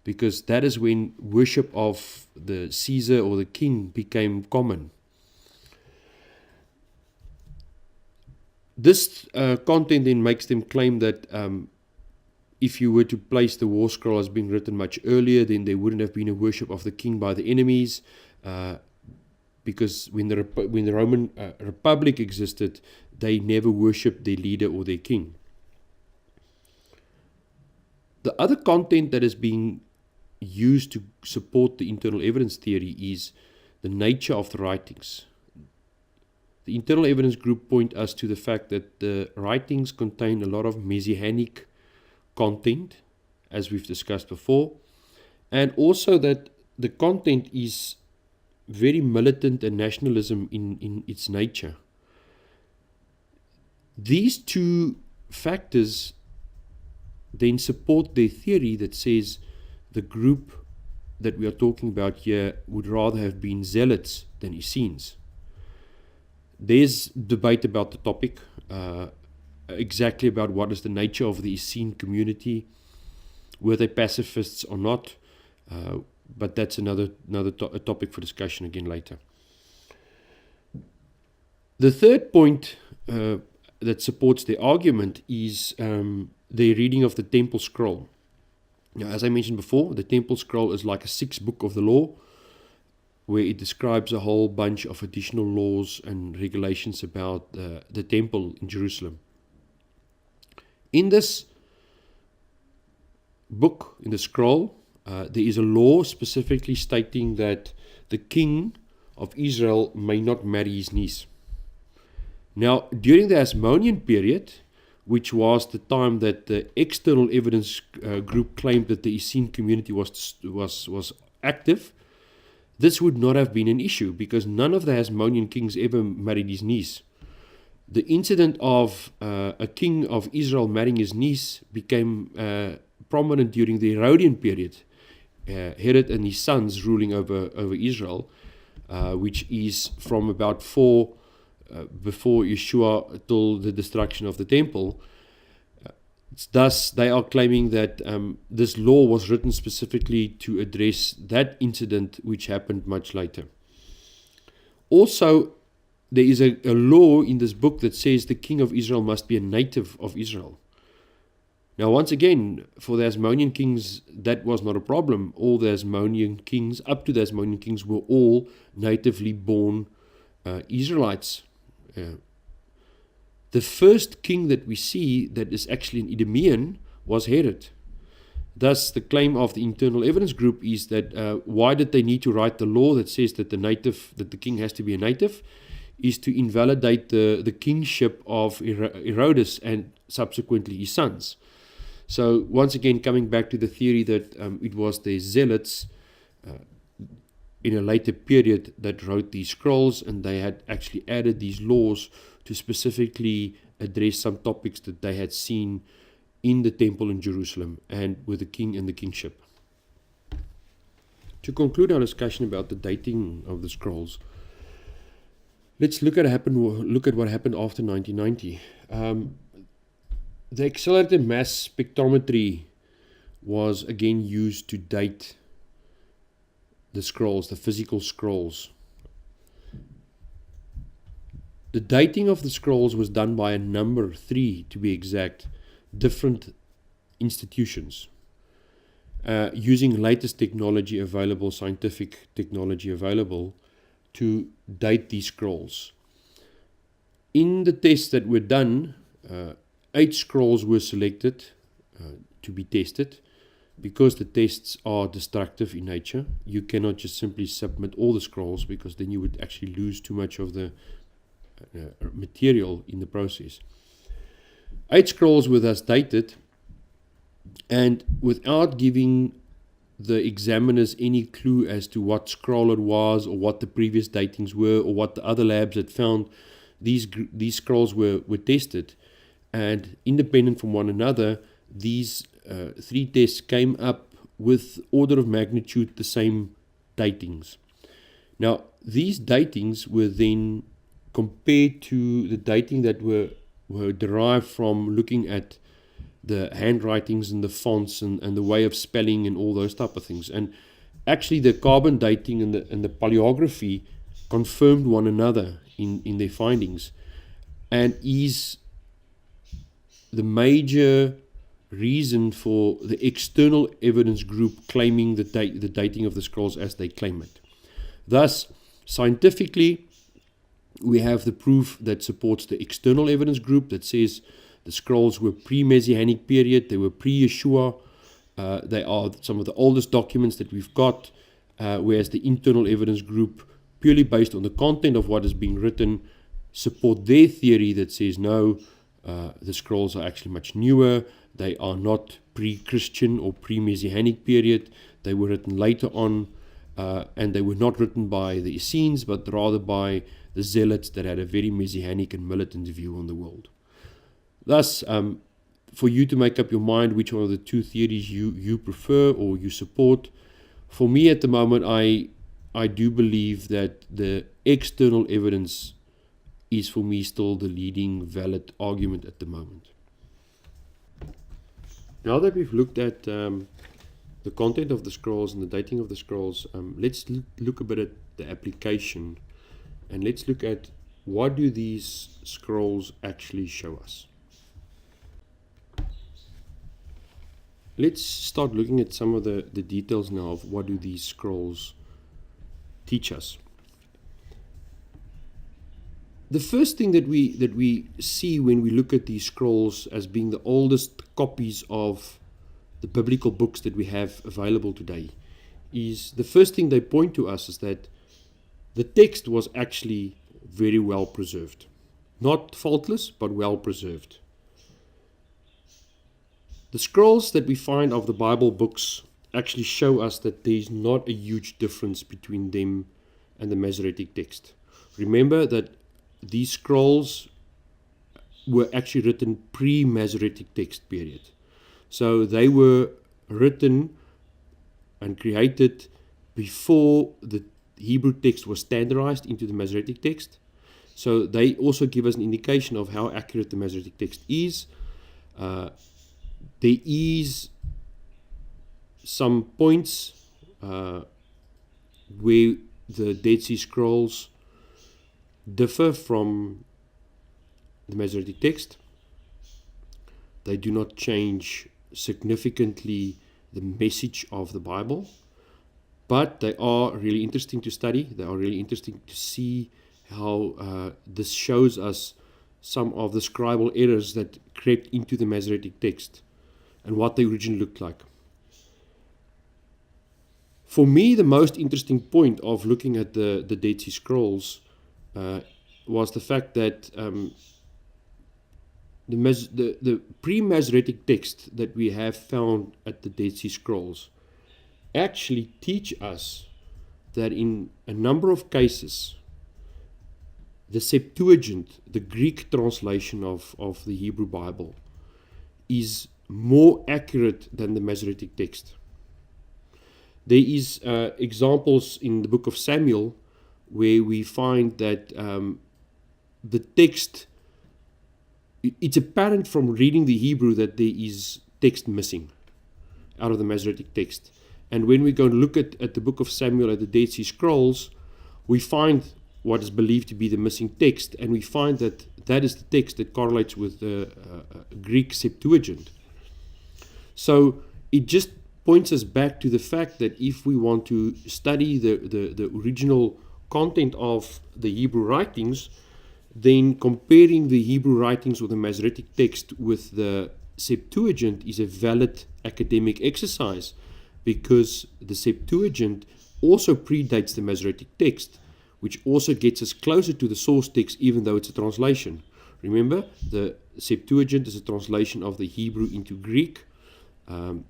because that is when worship of the Caesar or the king became common. This content then makes them claim that if you were to place the war scroll as being written much earlier, then there wouldn't have been a worship of the king by the enemies, because when the Roman Republic existed, they never worshipped their leader or their king. The other content that is being used to support the internal evidence theory is the nature of the writings. The Internal Evidence Group point us to the fact that the writings contain a lot of messianic content, as we've discussed before, and also that the content is very militant and nationalism in its nature. These two factors then support their theory that says the group that we are talking about here would rather have been Zealots than Essenes. There's debate about the topic, exactly about what is the nature of the Essene community, were they pacifists or not, but that's another topic for discussion again later. The third point that supports their argument is their reading of the Temple Scroll. Now, as I mentioned before, the Temple Scroll is like a sixth book of the law, where it describes a whole bunch of additional laws and regulations about the temple in Jerusalem. In this book, in the scroll, there is a law specifically stating that the king of Israel may not marry his niece. Now, during the Hasmonean period, which was the time that the External Evidence Group claimed that the Essene community was active, this would not have been an issue because none of the Hasmonean kings ever married his niece. The incident of a king of Israel marrying his niece became prominent during the Herodian period, Herod and his sons ruling over Israel, which is from about 4 before Yeshua till the destruction of the temple. Thus, they are claiming that this law was written specifically to address that incident which happened much later. Also, there is a law in this book that says the king of Israel must be a native of Israel. Now, once again, for the Hasmonean kings, that was not a problem. All the Hasmonean kings, up to the Hasmonean kings, were all natively born Israelites. The first king that we see that is actually an Idumean was Herod. Thus, the claim of the Internal Evidence Group is that why did they need to write the law that says that the king has to be a native, is to invalidate the kingship of Herodes and subsequently his sons. So once again, coming back to the theory that it was the zealots in a later period that wrote these scrolls, and they had actually added these laws to specifically address some topics that they had seen in the temple in Jerusalem and with the king and the kingship. To conclude our discussion about the dating of the scrolls, let's look at what happened after 1990. The accelerated mass spectrometry was again used to date the scrolls, the physical scrolls. The dating of the scrolls was done by a number, 3 to be exact, different institutions, using latest technology available, scientific technology available, to date these scrolls. In the tests that were done, 8 scrolls were selected to be tested. Because the tests are destructive in nature, you cannot just simply submit all the scrolls, because then you would actually lose too much of the material in the process. 8 scrolls were thus dated, and without giving the examiners any clue as to what scroll it was, or what the previous datings were, or what the other labs had found, these scrolls were tested, and independent from one another, these 3 tests came up with order of magnitude the same datings. Now, these datings were then compared to the dating that were derived from looking at the handwritings and the fonts and the way of spelling and all those type of things. And actually the carbon dating and the paleography confirmed one another in their findings, and is the major reason for the external evidence group claiming the dating of the scrolls as they claim it. Thus, scientifically, we have the proof that supports the external evidence group that says the scrolls were pre-Messianic period, they were pre-Yeshua, they are some of the oldest documents that we've got, whereas the internal evidence group, purely based on the content of what is being written, support their theory that says no, the scrolls are actually much newer, they are not pre-Christian or pre-Messianic period, they were written later on, and they were not written by the Essenes, but rather by the Zealots that had a very Messianic and militant view on the world. Thus, for you to make up your mind which one of the 2 theories you prefer or you support, for me at the moment, I do believe that the external evidence is for me still the leading valid argument at the moment. Now that we've looked at the content of the scrolls and the dating of the scrolls, let's look a bit at the application, and let's look at what do these scrolls actually show us. Let's start looking at some of the details now of what do these scrolls teach us. The first thing that we see when we look at these scrolls as being the oldest copies of the biblical books that we have available today is the first thing they point to us is that the text was actually very well preserved. Not faultless, but well preserved. The scrolls that we find of the Bible books actually show us that there is not a huge difference between them and the Masoretic text. Remember that these scrolls were actually written pre-Masoretic text period. So they were written and created before the Hebrew text was standardized into the Masoretic text. So they also give us an indication of how accurate the Masoretic text is. There is some points where the Dead Sea Scrolls differ from the Masoretic text. They do not change significantly the message of the Bible, but they are really interesting to study. They are really interesting to see how this shows us some of the scribal errors that crept into the Masoretic text and what they originally looked like. For me, the most interesting point of looking at the Dead Sea Scrolls was the fact that the pre-Masoretic text that we have found at the Dead Sea Scrolls actually teach us that in a number of cases, the Septuagint, the Greek translation of the Hebrew Bible, is more accurate than the Masoretic text. There is examples in the book of Samuel where we find that the text, it's apparent from reading the Hebrew that there is text missing out of the Masoretic text. And when we go and look at the book of Samuel at the Dead Sea Scrolls, we find what is believed to be the missing text, and we find that that is the text that correlates with the Greek Septuagint. So it just points us back to the fact that if we want to study the original content of the Hebrew writings, then comparing the Hebrew writings or the Masoretic text with the Septuagint is a valid academic exercise, because the Septuagint also predates the Masoretic text, which also gets us closer to the source text, even though it's a translation. Remember, the Septuagint is a translation of the Hebrew into Greek.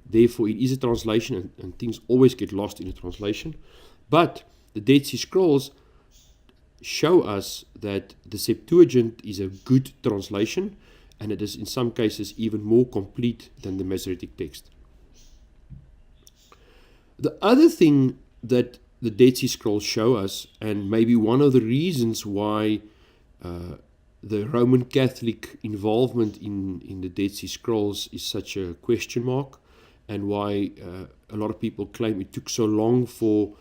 Therefore, it is a translation, and things always get lost in a translation. But the Dead Sea Scrolls show us that the Septuagint is a good translation, and it is in some cases even more complete than the Masoretic text. The other thing that the Dead Sea Scrolls show us, and maybe one of the reasons why the Roman Catholic involvement in the Dead Sea Scrolls is such a question mark, and why a lot of people claim it took so long for,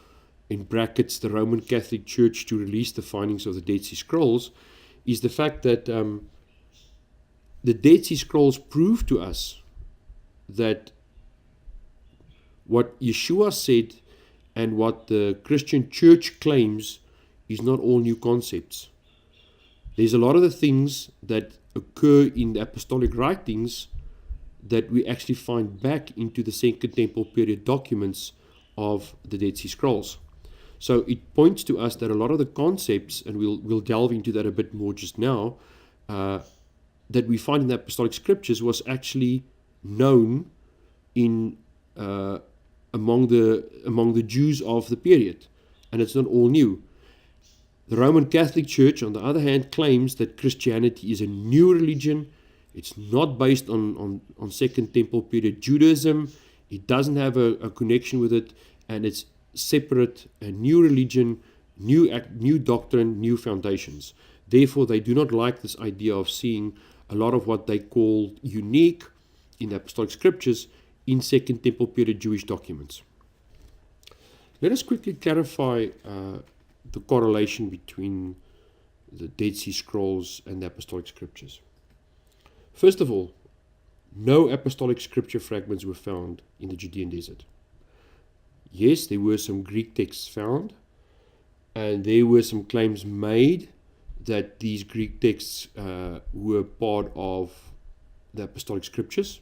in brackets, the Roman Catholic Church to release the findings of the Dead Sea Scrolls, is the fact that the Dead Sea Scrolls prove to us that what Yeshua said and what the Christian Church claims is not all new concepts. There's a lot of the things that occur in the apostolic writings that we actually find back into the Second Temple period documents of the Dead Sea Scrolls. So it points to us that a lot of the concepts, and we'll delve into that a bit more just now, that we find in the apostolic scriptures was actually known in among the Jews of the period, and it's not all new. The Roman Catholic Church, on the other hand, claims that Christianity is a new religion. It's not based on Second Temple period Judaism. It doesn't have a connection with it, and it's separate, a new religion, new doctrine, new foundations. Therefore, they do not like this idea of seeing a lot of what they call unique in the apostolic scriptures in Second Temple period Jewish documents. Let us quickly clarify the correlation between the Dead Sea Scrolls and the apostolic scriptures. First of all, no apostolic scripture fragments were found in the Judean desert. Yes, there were some Greek texts found, and there were some claims made that these Greek texts were part of the apostolic scriptures,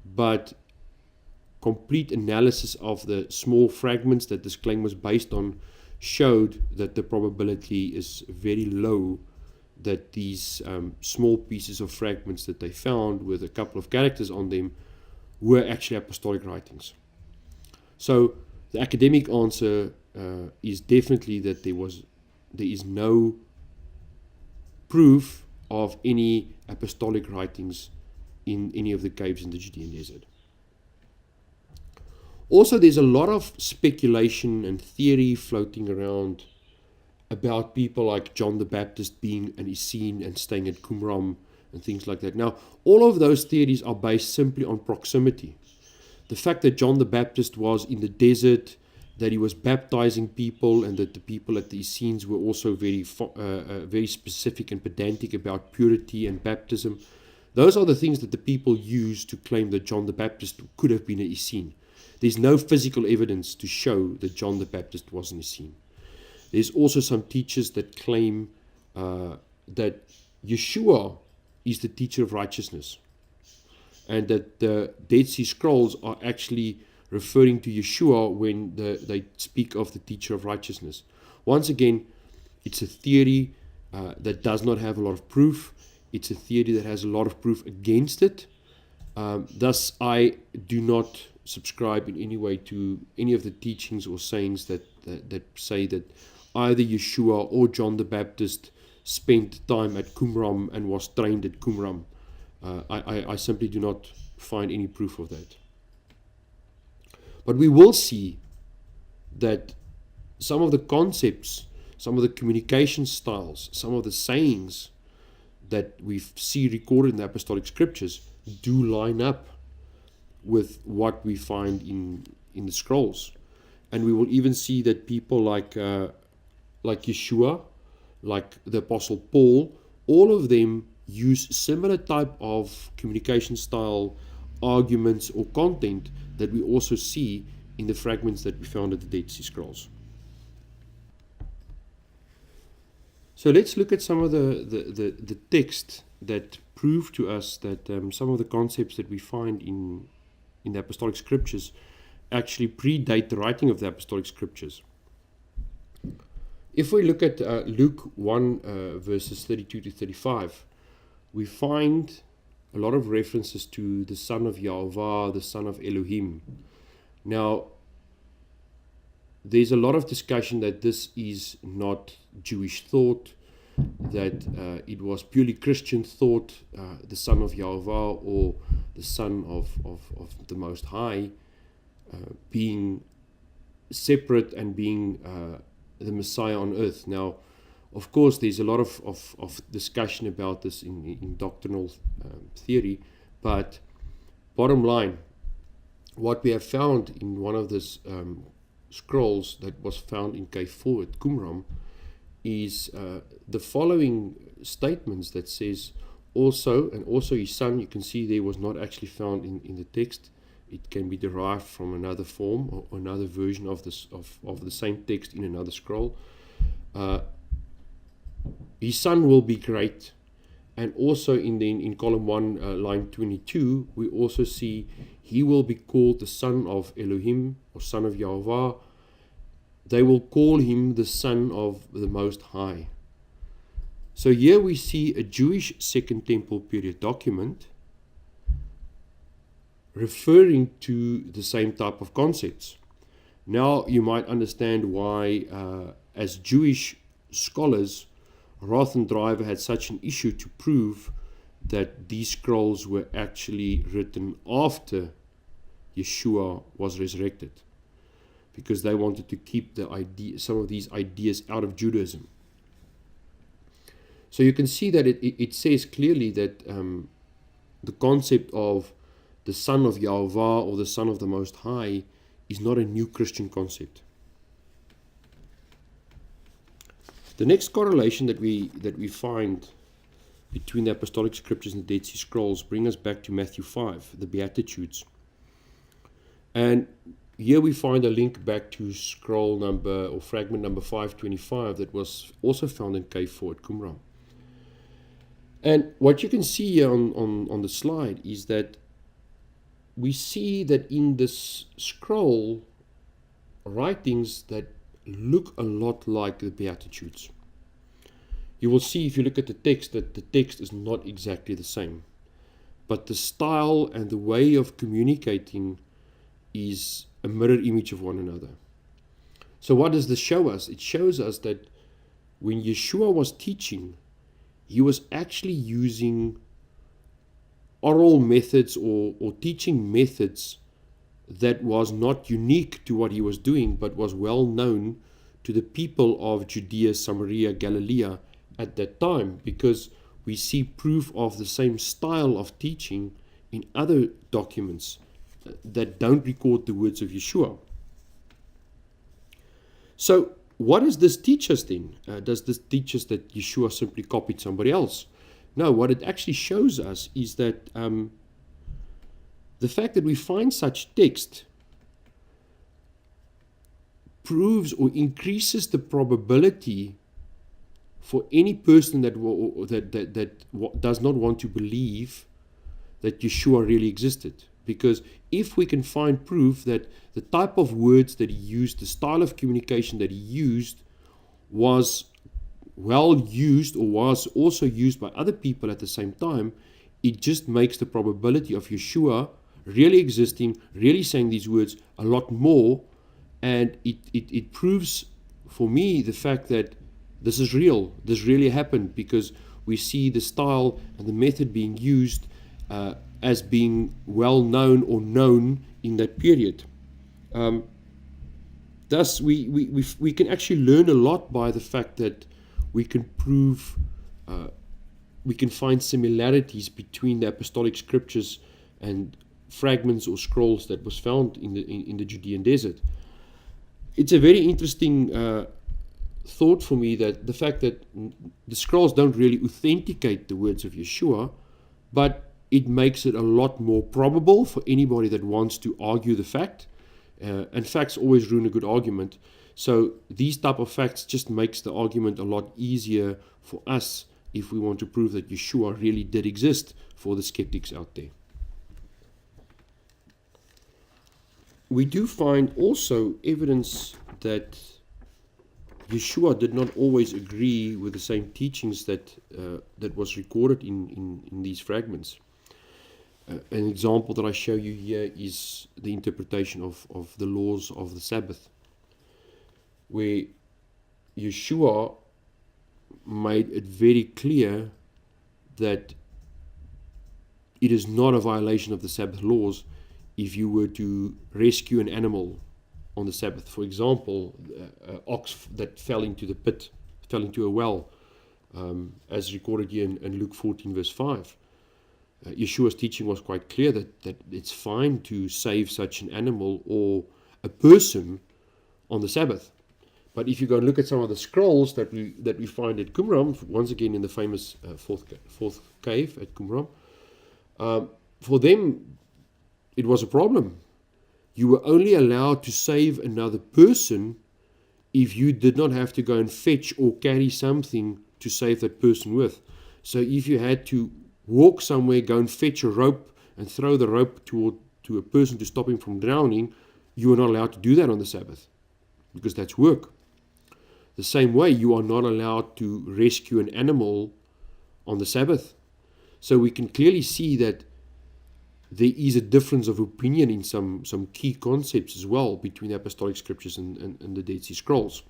but complete analysis of the small fragments that this claim was based on showed that the probability is very low that these small pieces of fragments that they found with a couple of characters on them were actually apostolic writings. So the academic answer is definitely that there is no proof of any apostolic writings in any of the caves in the Judean desert. Also, there's a lot of speculation and theory floating around about people like John the Baptist being an Essene and staying at Qumran and things like that. Now, all of those theories are based simply on proximity. The fact that John the Baptist was in the desert, that he was baptizing people, and that the people at the Essenes were also very specific and pedantic about purity and baptism. Those are the things that the people use to claim that John the Baptist could have been an Essene. There's no physical evidence to show that John the Baptist was an Essene. There's also some teachers that claim that Yeshua is the teacher of righteousness, and that the Dead Sea Scrolls are actually referring to Yeshua when they speak of the teacher of righteousness. Once again, it's a theory that does not have a lot of proof. It's a theory that has a lot of proof against it. Thus, I do not subscribe in any way to any of the teachings or sayings that say that either Yeshua or John the Baptist spent time at Qumran and was trained at Qumran. I simply do not find any proof of that. But we will see that some of the concepts, some of the communication styles, some of the sayings that we see recorded in the Apostolic Scriptures do line up with what we find in the scrolls. And we will even see that people like Yeshua, like the Apostle Paul, all of them use similar type of communication style, arguments or content that we also see in the fragments that we found at the Dead Sea Scrolls. So let's look at some of the text that prove to us that some of the concepts that we find in the Apostolic Scriptures actually predate the writing of the Apostolic Scriptures. If we look at Luke 1 verses 32 to 35, we find a lot of references to the Son of Yahweh, the Son of Elohim. Now, there's a lot of discussion that this is not Jewish thought, that it was purely Christian thought, the Son of Yahweh or the Son of the Most High being separate and being the Messiah on earth. Now, of course, there's a lot of discussion about this in doctrinal theory, but bottom line, what we have found in one of these scrolls that was found in Cave 4 at Qumran is the following statements that says, also his son. You can see there was not actually found in the text. It can be derived from another form or another version of this of the same text in another scroll. His son will be great. And also in column 1, line 22, we also see he will be called the Son of Elohim or Son of Yahweh. They will call him the Son of the Most High. So here we see a Jewish Second Temple period document referring to the same type of concepts. Now you might understand why, as Jewish scholars, Roth and Driver had such an issue to prove that these scrolls were actually written after Yeshua was resurrected, because they wanted to keep some of these ideas out of Judaism. So you can see that it says clearly that the concept of the Son of Yahweh or the Son of the Most High is not a new Christian concept. The next correlation that we find between the Apostolic Scriptures and the Dead Sea Scrolls bring us back to Matthew 5, the Beatitudes. And here we find a link back to scroll number or fragment number 525 that was also found in Cave 4 at Qumran. And what you can see here on the slide is that we see that in this scroll writings that look a lot like the Beatitudes. You will see if you look at the text that the text is not exactly the same, but the style and the way of communicating is a mirror image of one another. So what does this show us? It shows us that when Yeshua was teaching, he was actually using oral methods or teaching methods that was not unique to what he was doing, but was well known to the people of Judea, Samaria, Galilee at that time, because we see proof of the same style of teaching in other documents that don't record the words of Yeshua. So what does this teach us then? Does this teach us that Yeshua simply copied somebody else? No, what it actually shows us is that the fact that we find such text proves or increases the probability for any person that does not want to believe that Yeshua really existed. Because if we can find proof that the type of words that he used, the style of communication that he used, was well used or was also used by other people at the same time, it just makes the probability of Yeshua really existing, really saying these words a lot more. And it proves for me the fact that this is real. This really happened, because we see the style and the method being used as being well known or known in that period. Thus, we can actually learn a lot by the fact that we can prove, we can find similarities between the apostolic scriptures and fragments or scrolls that was found in the Judean desert. It's a very interesting thought for me, that the fact that the scrolls don't really authenticate the words of Yeshua, but it makes it a lot more probable for anybody that wants to argue the fact. And facts always ruin a good argument. So these type of facts just makes the argument a lot easier for us if we want to prove that Yeshua really did exist for the skeptics out there. We do find also evidence that Yeshua did not always agree with the same teachings that was recorded in these fragments. An example that I show you here is the interpretation of the laws of the Sabbath, where Yeshua made it very clear that it is not a violation of the Sabbath laws if you were to rescue an animal on the Sabbath. For example, an ox that fell into the pit, fell into a well, as recorded here in Luke 14 verse 5. Yeshua's teaching was quite clear that it's fine to save such an animal or a person on the Sabbath. But if you go and look at some of the scrolls that we find at Qumran, once again in the famous fourth cave at Qumran, for them it was a problem. You were only allowed to save another person if you did not have to go and fetch or carry something to save that person with. So if you had to walk somewhere, go and fetch a rope and throw the rope to a person to stop him from drowning, you are not allowed to do that on the Sabbath, because that's work. The same way, you are not allowed to rescue an animal on the Sabbath. So we can clearly see that there is a difference of opinion in some key concepts as well between the apostolic scriptures and the Dead Sea Scrolls.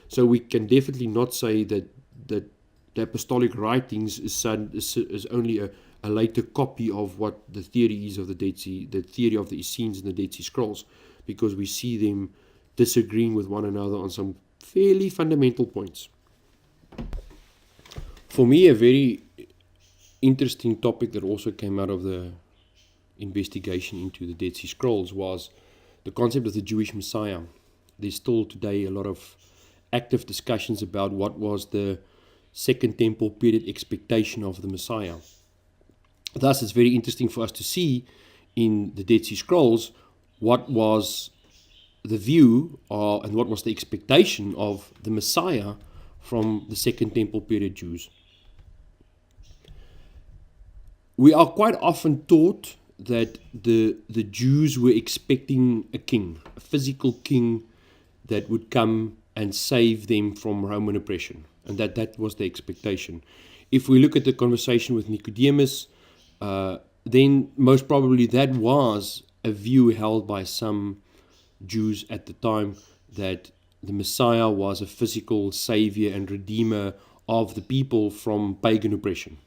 So we can definitely not say that the apostolic writings is only a later copy of what the theory is of the Dead Sea, the theory of the Essenes and the Dead Sea Scrolls, because we see them disagreeing with one another on some fairly fundamental points. For me, a very interesting topic that also came out of the investigation into the Dead Sea Scrolls was the concept of the Jewish Messiah. There's still today a lot of active discussions about what was the Second Temple period expectation of the Messiah. Thus, it's very interesting for us to see in the Dead Sea Scrolls what was the view and what was the expectation of the Messiah from the Second Temple period Jews. We are quite often taught that the Jews were expecting a king, a physical king that would come and save them from Roman oppression, and that was the expectation. If we look at the conversation with Nicodemus, then most probably that was a view held by some Jews at the time, that the Messiah was a physical savior and redeemer of the people from pagan oppression.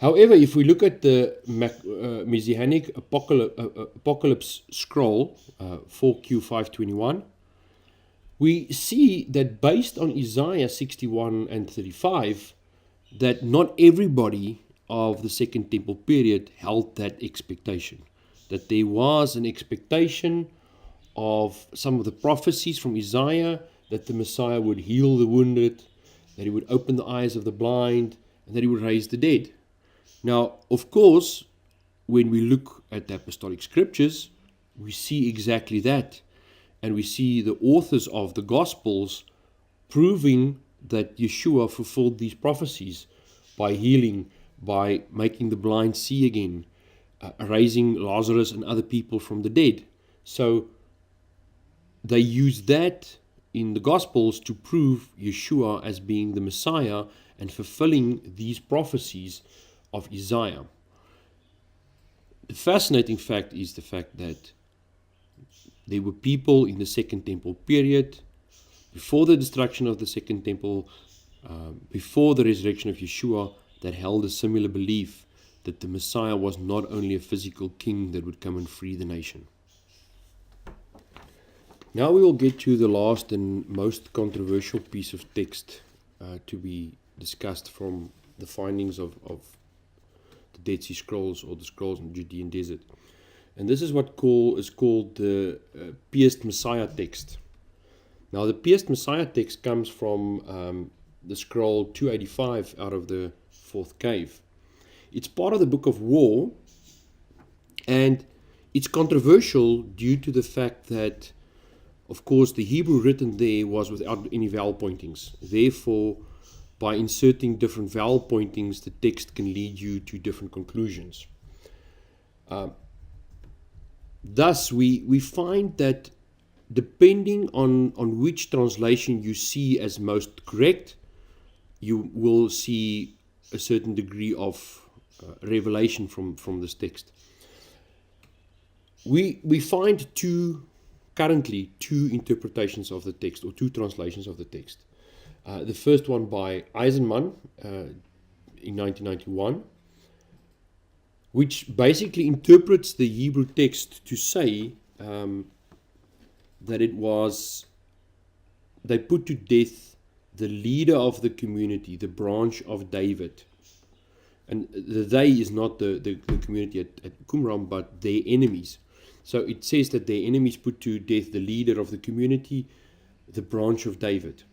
However, if we look at the Messianic Apocalypse scroll, 4Q521, we see that based on Isaiah 61 and 35, that not everybody of the Second Temple period held that expectation. That there was an expectation of some of the prophecies from Isaiah that the Messiah would heal the wounded, that he would open the eyes of the blind, and that he would raise the dead. Now, of course, when we look at the apostolic scriptures, we see exactly that. And we see the authors of the Gospels proving that Yeshua fulfilled these prophecies by healing, by making the blind see again, raising Lazarus and other people from the dead. So they use that in the Gospels to prove Yeshua as being the Messiah and fulfilling these prophecies of Isaiah. The fascinating fact is the fact that there were people in the Second Temple period, before the destruction of the Second Temple, before the resurrection of Yeshua, that held a similar belief that the Messiah was not only a physical king that would come and free the nation. Now we will get to the last and most controversial piece of text to be discussed from the findings of the Dead Sea Scrolls, or the scrolls in the Judean desert. And this is what is called the Pierced Messiah text. Now the Pierced Messiah text comes from the scroll 285 out of the fourth cave. It's part of the Book of War, and it's controversial due to the fact that, of course, the Hebrew written there was without any vowel pointings. Therefore, by inserting different vowel pointings, the text can lead you to different conclusions. Thus, we find that depending on which translation you see as most correct, you will see a certain degree of revelation from this text. We find currently two interpretations of the text, or two translations of the text. The first one by Eisenman in 1991, which basically interprets the Hebrew text to say that they put to death the leader of the community, the branch of David. And the they is not the community at Qumran, but their enemies. So it says that their enemies put to death the leader of the community, the branch of David.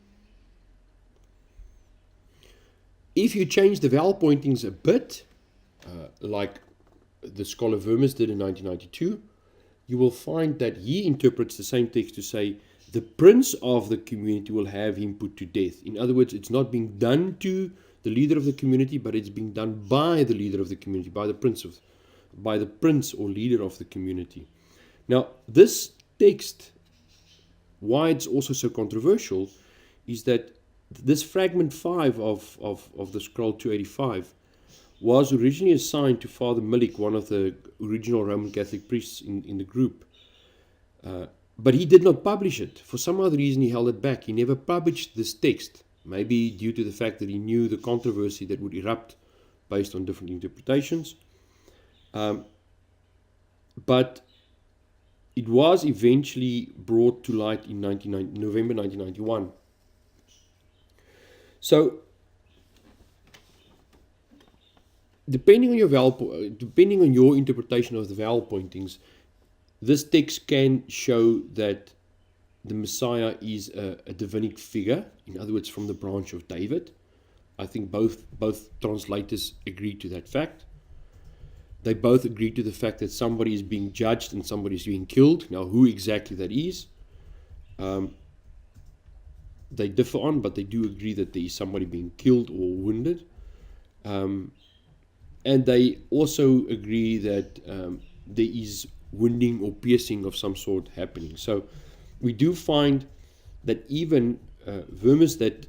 If you change the vowel pointings a bit, like the scholar Vermes did in 1992, you will find that he interprets the same text to say the prince of the community will have him put to death. In other words, it's not being done to the leader of the community, but it's being done by the leader of the community, by the prince or leader of the community. Now, this text, why it's also so controversial, is that this fragment 5 of the scroll 285 was originally assigned to Father Milik, one of the original Roman Catholic priests in the group. But he did not publish it. For some other reason, he held it back. He never published this text, maybe due to the fact that he knew the controversy that would erupt based on different interpretations. But it was eventually brought to light in November 1991. So, depending on your interpretation of the vowel pointings, this text can show that the Messiah is a divinic figure, in other words, from the branch of David. I think both translators agree to that fact. They both agree to the fact that somebody is being judged and somebody is being killed. Now, who exactly that is, they differ on, but they do agree that there is somebody being killed or wounded. And they also agree that there is wounding or piercing of some sort happening. So we do find that even Vermes, that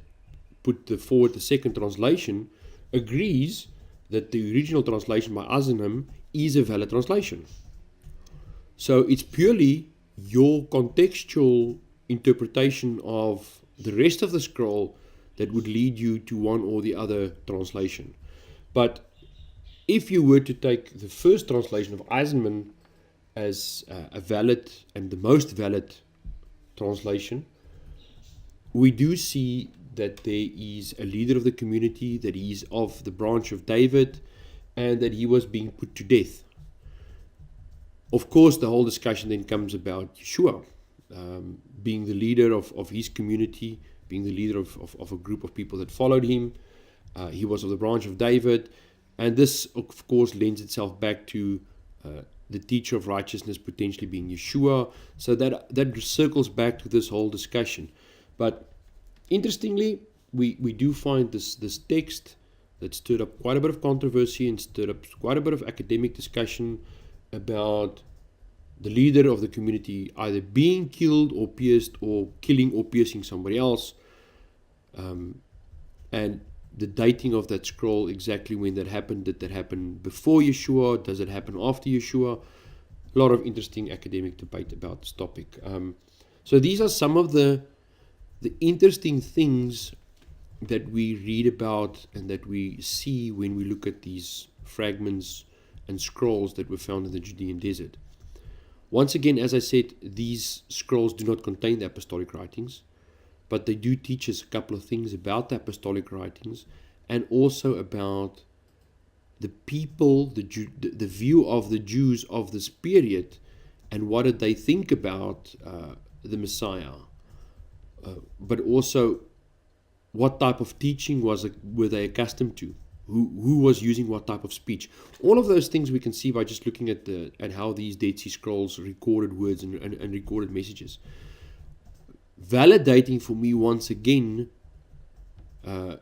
put forward the second translation, agrees that the original translation by Eisenman is a valid translation. So it's purely your contextual interpretation of the rest of the scroll that would lead you to one or the other translation. But if you were to take the first translation of Eisenman as a valid and the most valid translation, we do see that there is a leader of the community, that he is of the branch of David, and that he was being put to death. Of course, the whole discussion then comes about Yeshua being the leader of his community, being the leader of a group of people that followed him. He was of the branch of David, and this, of course, lends itself back to the teacher of righteousness potentially being Yeshua. So that circles back to this whole discussion. But interestingly, we do find this text that stirred up quite a bit of controversy and stirred up quite a bit of academic discussion about the leader of the community either being killed or pierced, or killing or piercing somebody else, and the dating of that scroll, exactly when that happened. Did that happen before Yeshua? Does it happen after Yeshua? A lot of interesting academic debate about this topic. So these are some of the interesting things that we read about and that we see when we look at these fragments and scrolls that were found in the Judean desert. Once again, as I said, these scrolls do not contain the apostolic writings, but they do teach us a couple of things about the apostolic writings, and also about the people, the view of the Jews of this period, and what did they think about the Messiah, but also what type of teaching were they accustomed to, who was using what type of speech. All of those things we can see by just looking at how these Dead Sea Scrolls recorded words and recorded messages. Validating for me once again the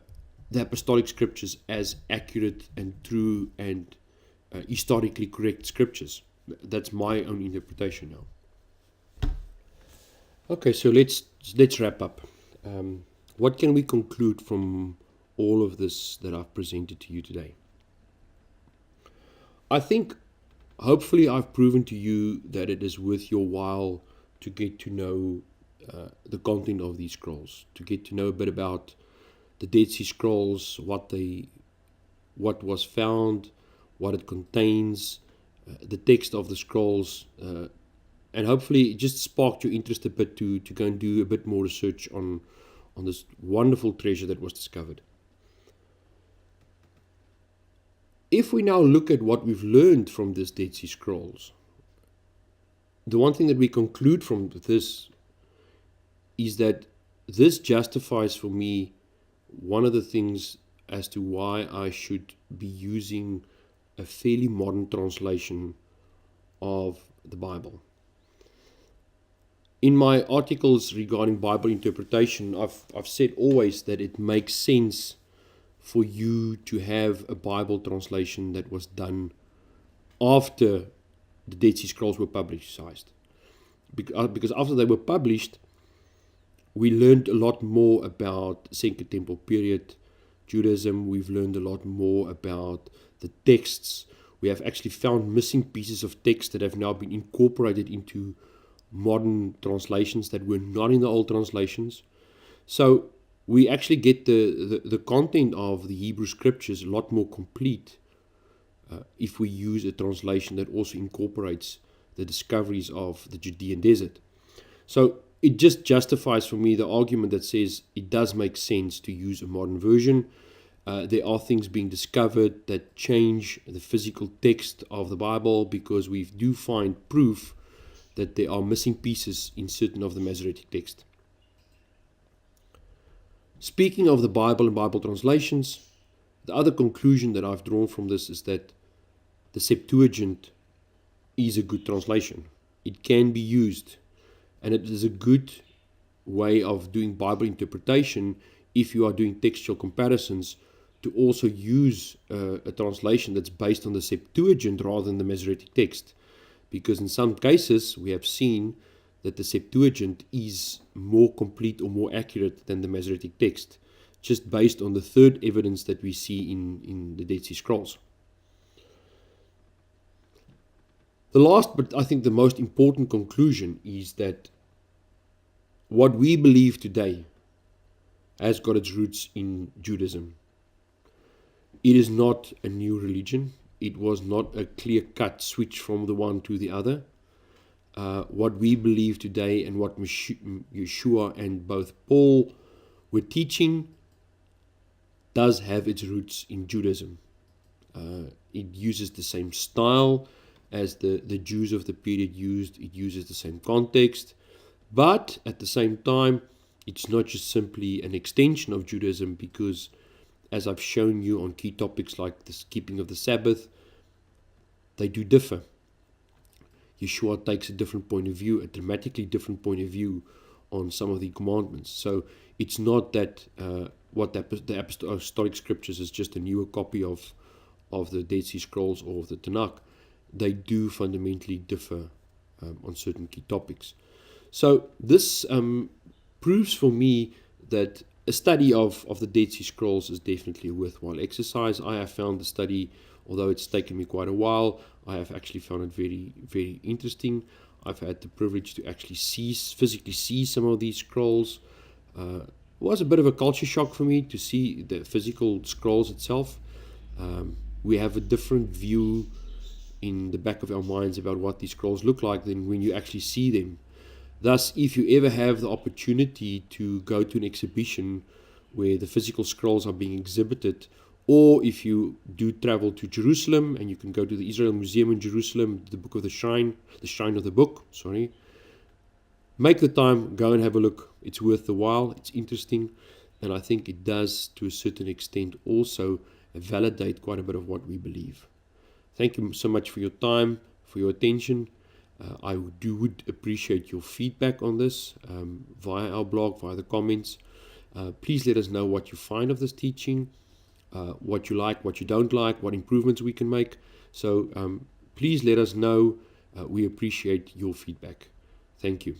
apostolic scriptures as accurate and true and historically correct scriptures. That's my own interpretation now. Okay, so let's wrap up. What can we conclude from all of this that I've presented to you today? I think hopefully I've proven to you that it is worth your while to get to know the content of these scrolls, to get to know a bit about the Dead Sea Scrolls, what was found, what it contains, the text of the scrolls, and hopefully it just sparked your interest a bit to go and do a bit more research on this wonderful treasure that was discovered. If we now look at what we've learned from this Dead Sea Scrolls, the one thing that we conclude from this is that this justifies for me one of the things as to why I should be using a fairly modern translation of the Bible. In my articles regarding Bible interpretation, I've said always that it makes sense for you to have a Bible translation that was done after the Dead Sea Scrolls were publicized. Because after they were published, we learned a lot more about Second Temple period Judaism. We've learned a lot more about the texts. We have actually found missing pieces of text that have now been incorporated into modern translations that were not in the old translations. So we actually get the content of the Hebrew scriptures a lot more complete if we use a translation that also incorporates the discoveries of the Judean desert. So it just justifies for me the argument that says it does make sense to use a modern version. There are things being discovered that change the physical text of the Bible, because we do find proof that there are missing pieces in certain of the Masoretic text. Speaking of the Bible and Bible translations, the other conclusion that I've drawn from this is that the Septuagint is a good translation. It can be used, and it is a good way of doing Bible interpretation if you are doing textual comparisons, to also use a translation that's based on the Septuagint rather than the Masoretic text. Because in some cases we have seen that the Septuagint is more complete or more accurate than the Masoretic text, just based on the third evidence that we see in the Dead Sea Scrolls. The last, but I think the most important conclusion, is that what we believe today has got its roots in Judaism. It is not a new religion. it was not a clear-cut switch from the one to the other. What we believe today and what Yeshua and both Paul were teaching does have its roots in Judaism. It uses the same style as the Jews of the period used. It uses the same context, but at the same time, it's not just simply an extension of Judaism, because as I've shown you on key topics like the keeping of the Sabbath, they do differ. Yeshua takes a different point of view, a dramatically different point of view on some of the commandments. So it's not that what the apostolic scriptures is just a newer copy of the Dead Sea Scrolls or of the Tanakh. They do fundamentally differ on certain key topics. So this proves for me that a study of the Dead Sea Scrolls is definitely a worthwhile exercise. I have found the study, although it's taken me quite a while, I have actually found it very, very interesting. I've had the privilege to actually physically see some of these scrolls. It was a bit of a culture shock for me to see the physical scrolls itself. We have a different view in the back of our minds about what these scrolls look like than when you actually see them. Thus, if you ever have the opportunity to go to an exhibition where the physical scrolls are being exhibited, or if you do travel to Jerusalem and you can go to the Israel Museum in Jerusalem, the Book of the Shrine of the Book, make the time, go and have a look. It's worth the while, it's interesting, and I think it does, to a certain extent, also validate quite a bit of what we believe. Thank you so much for your time, for your attention. I would appreciate your feedback on this via our blog, via the comments. Please let us know what you find of this teaching, what you like, what you don't like, what improvements we can make. So please let us know. We appreciate your feedback. Thank you.